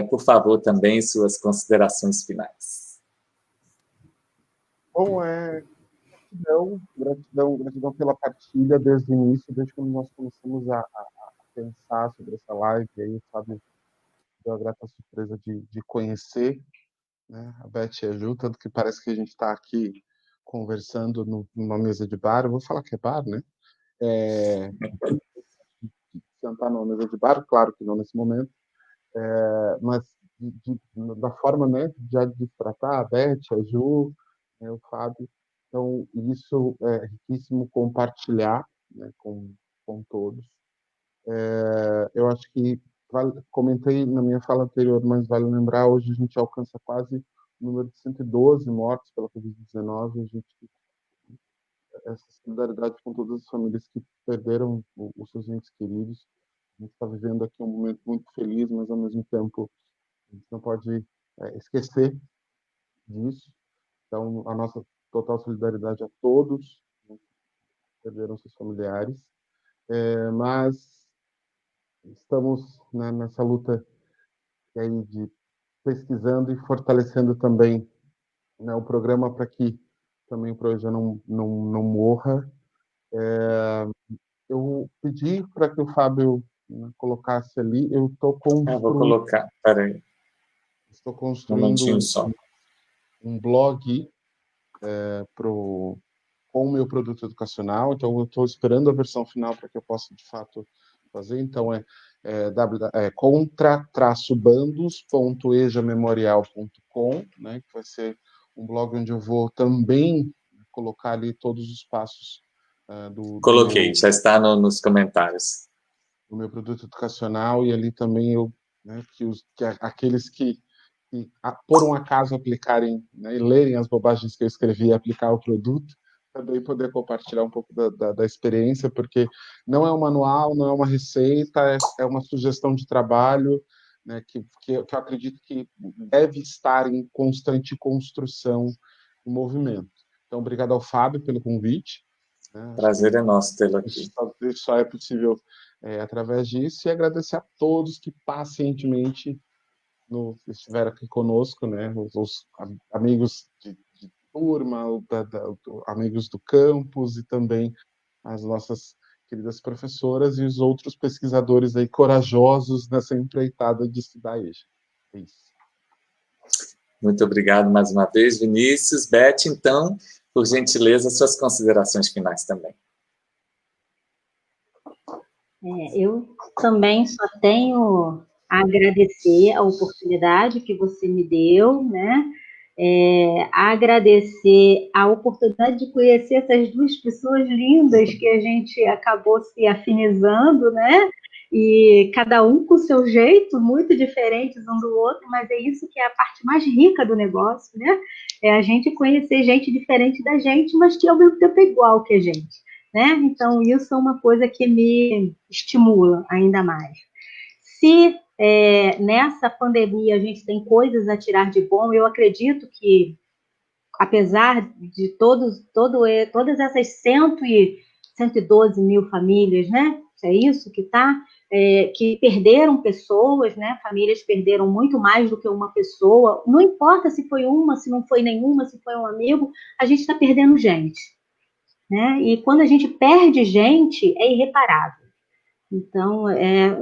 por favor, também suas considerações finais. Bom, gratidão pela partilha desde o início, desde quando nós começamos a pensar sobre essa live, e aí, sabe, deu a grata surpresa de conhecer, né, a Beth e a Ju, tanto que parece que a gente está aqui conversando numa mesa de bar. Eu vou falar que é bar, né? Sentar numa mesa de bar, claro que não nesse momento, mas da forma, né, de tratar a Beth, a Ju, né, o Fábio. Então, isso é riquíssimo compartilhar, né, com todos. Eu acho que, comentei na minha fala anterior, mas vale lembrar, hoje a gente alcança quase o número de 112 mortes pela Covid-19, a gente, essa solidariedade com todas as famílias que perderam os seus entes queridos, A gente está vivendo aqui um momento muito feliz, mas, ao mesmo tempo, a gente não pode esquecer disso. Então, a nossa total solidariedade a todos, né, que perderam seus familiares. Mas estamos, né, nessa luta aí de pesquisando e fortalecendo também, né, o programa para que também o Proeja não morra. Eu pedi para que o Fábio, né, colocasse ali. Eu estou Vou colocar, peraí, estou um construindo momentinho só. um blog com o meu produto educacional, então eu estou esperando a versão final para que eu possa, de fato, fazer. Então, contra-bandos.ejamemorial.com, né, que vai ser um blog onde eu vou também colocar ali todos os passos Coloquei, já está nos comentários. do meu produto educacional, e ali também né, aqueles que por um acaso aplicarem, né, e lerem as bobagens que eu escrevi e aplicar o produto, também poder compartilhar um pouco da experiência, porque não é um manual, não é uma receita, é uma sugestão de trabalho, né, que eu acredito que deve estar em constante construção e movimento. Então, obrigado ao Fábio pelo convite. Né, prazer é nosso tê-lo aqui. Isso só é possível através disso, e agradecer a todos que pacientemente estiveram aqui conosco, né, os amigos de turma, amigos do campus, e também as nossas queridas professoras e os outros pesquisadores aí corajosos nessa empreitada de estudar EJA. É isso. Muito obrigado mais uma vez, Vinícius. Beth, então, por gentileza, suas considerações finais também. Eu também só tenho a agradecer a oportunidade que você me deu, né? Agradecer a oportunidade de conhecer essas duas pessoas lindas que a gente acabou se afinizando, né? E cada um com o seu jeito, muito diferentes um do outro, mas é isso que é a parte mais rica do negócio, né? É a gente conhecer gente diferente da gente, mas que ao mesmo tempo é igual que a gente, né? Então, isso é uma coisa que me estimula ainda mais. Se nessa pandemia a gente tem coisas a tirar de bom, eu acredito que, apesar de todas essas 112 mil famílias, né? É isso que que perderam pessoas, né? Famílias perderam muito mais do que uma pessoa. Não importa se foi uma, se não foi nenhuma, se foi um amigo, a gente está perdendo gente, né? E quando a gente perde gente, é irreparável. Então,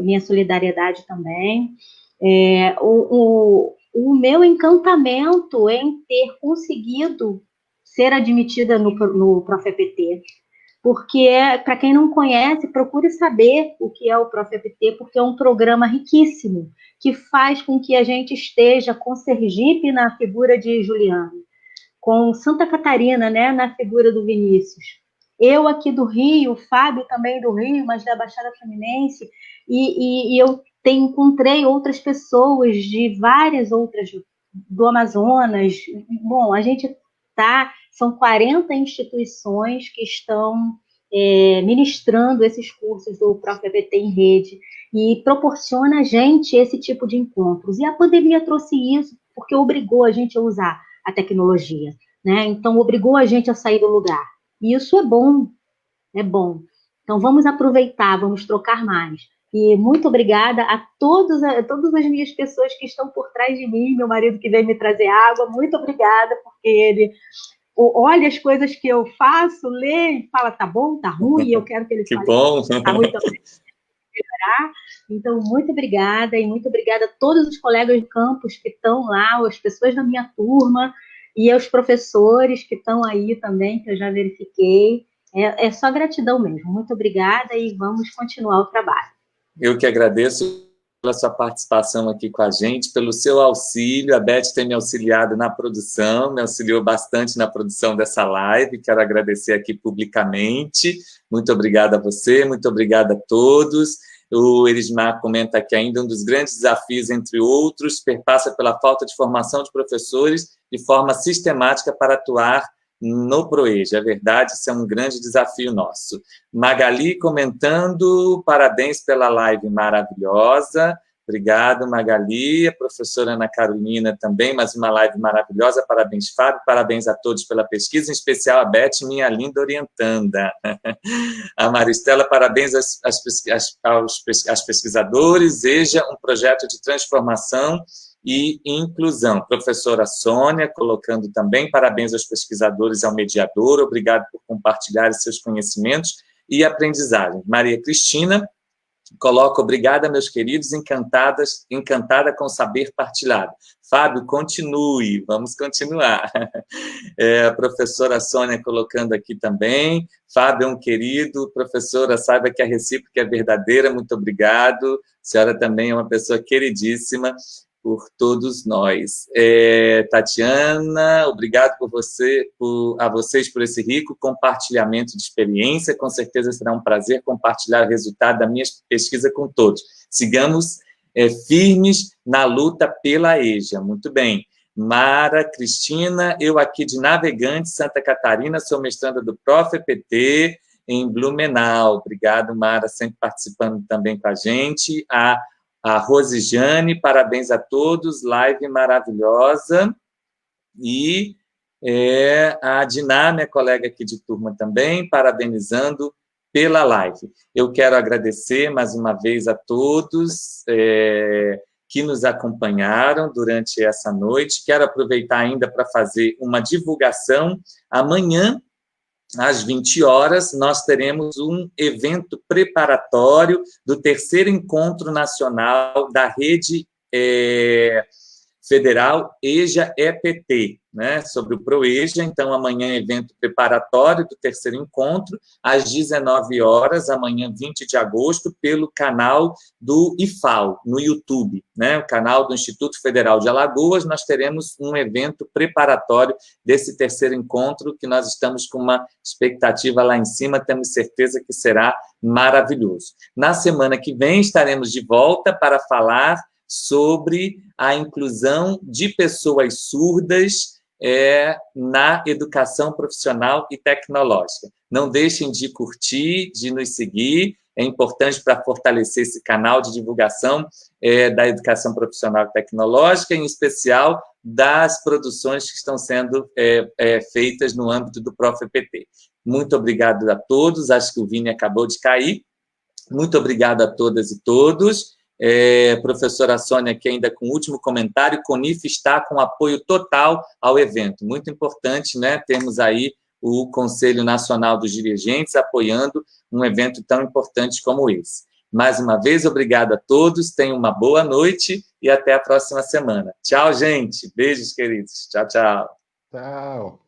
minha solidariedade também. O meu encantamento em ter conseguido ser admitida no ProfEPT, porque, para quem não conhece, procure saber o que é o ProfEPT, porque é um programa riquíssimo, que faz com que a gente esteja com Sergipe na figura de Juliano, com Santa Catarina, né, na figura do Vinícius. Eu aqui do Rio, o Fábio também do Rio, mas da Baixada Fluminense, e eu encontrei outras pessoas de várias outras, do Amazonas. Bom, a gente são 40 instituições que estão ministrando esses cursos do ProfEPT em rede, e proporciona a gente esse tipo de encontros. E a pandemia trouxe isso, porque obrigou a gente a usar a tecnologia, né? Então, obrigou a gente a sair do lugar. E isso é bom, é bom. Então, vamos aproveitar, vamos trocar mais. E muito obrigada a todas as minhas pessoas que estão por trás de mim, meu marido que veio me trazer água, muito obrigada, porque ele olha as coisas que eu faço, lê e fala, tá bom, tá ruim, e eu quero que ele fale, bom. Tá ruim também. Então, muito obrigada, e muito obrigada a todos os colegas do campus que estão lá, as pessoas da minha turma, e aos professores que estão aí também, que eu já verifiquei. É só gratidão mesmo. Muito obrigada, e vamos continuar o trabalho. Eu que agradeço pela sua participação aqui com a gente, pelo seu auxílio. A Beth tem me auxiliado na produção, me auxiliou bastante na produção dessa live. Quero agradecer aqui publicamente. Muito obrigada a você, muito obrigada a todos. O Erismar comenta que ainda um dos grandes desafios, entre outros, perpassa pela falta de formação de professores de forma sistemática para atuar no ProEja. É verdade, isso é um grande desafio nosso. Magali comentando, parabéns pela live maravilhosa. Obrigado, Magali. A professora Ana Carolina também, mais uma live maravilhosa. Parabéns, Fábio. Parabéns a todos pela pesquisa, em especial a Beth, minha linda orientanda. A Maristela, parabéns aos pesquisadores. Seja um projeto de transformação e inclusão. Professora Sônia, colocando também, parabéns aos pesquisadores e ao mediador. Obrigado por compartilhar seus conhecimentos e aprendizagem. Maria Cristina, coloca, obrigada, meus queridos, encantada com o saber partilhado. Fábio, continue, vamos continuar. A professora Sônia colocando aqui também. Fábio é um querido. Professora, saiba que a recíproca é verdadeira, muito obrigado. A senhora também é uma pessoa queridíssima por todos nós. Tatiana, obrigado a vocês por esse rico compartilhamento de experiência. Com certeza será um prazer compartilhar o resultado da minha pesquisa com todos. Sigamos firmes na luta pela EJA. Muito bem. Mara Cristina, eu aqui de Navegante, Santa Catarina, sou mestranda do ProfEPT em Blumenau. Obrigado, Mara, sempre participando também com a gente. A Rosijane, parabéns a todos, live maravilhosa. E a Diná, minha colega aqui de turma também, parabenizando pela live. Eu quero agradecer mais uma vez a todos que nos acompanharam durante essa noite. Quero aproveitar ainda para fazer uma divulgação. Amanhã, às 20 horas, nós teremos um evento preparatório do 3º Encontro Nacional da Rede Federal EJA-EPT, né, sobre o ProEja. Então, amanhã, evento preparatório do 3º encontro, às 19 horas, amanhã, 20 de agosto, pelo canal do IFAL, no YouTube, né, o canal do Instituto Federal de Alagoas. Nós teremos um evento preparatório desse 3º encontro, que nós estamos com uma expectativa lá em cima, temos certeza que será maravilhoso. Na semana que vem, estaremos de volta para falar sobre a inclusão de pessoas surdas na educação profissional e tecnológica. Não deixem de curtir, de nos seguir, é importante para fortalecer esse canal de divulgação da educação profissional e tecnológica, em especial das produções que estão sendo feitas no âmbito do ProfEPT. Muito obrigado a todos, acho que o Vini acabou de cair. Muito obrigado a todas e todos. Professora Sônia, aqui ainda com o último comentário, CONIF está com apoio total ao evento. Muito importante, né, termos aí o Conselho Nacional dos Dirigentes apoiando um evento tão importante como esse. Mais uma vez, obrigado a todos, tenham uma boa noite e até a próxima semana. Tchau, gente. Beijos, queridos. Tchau, tchau. Tchau.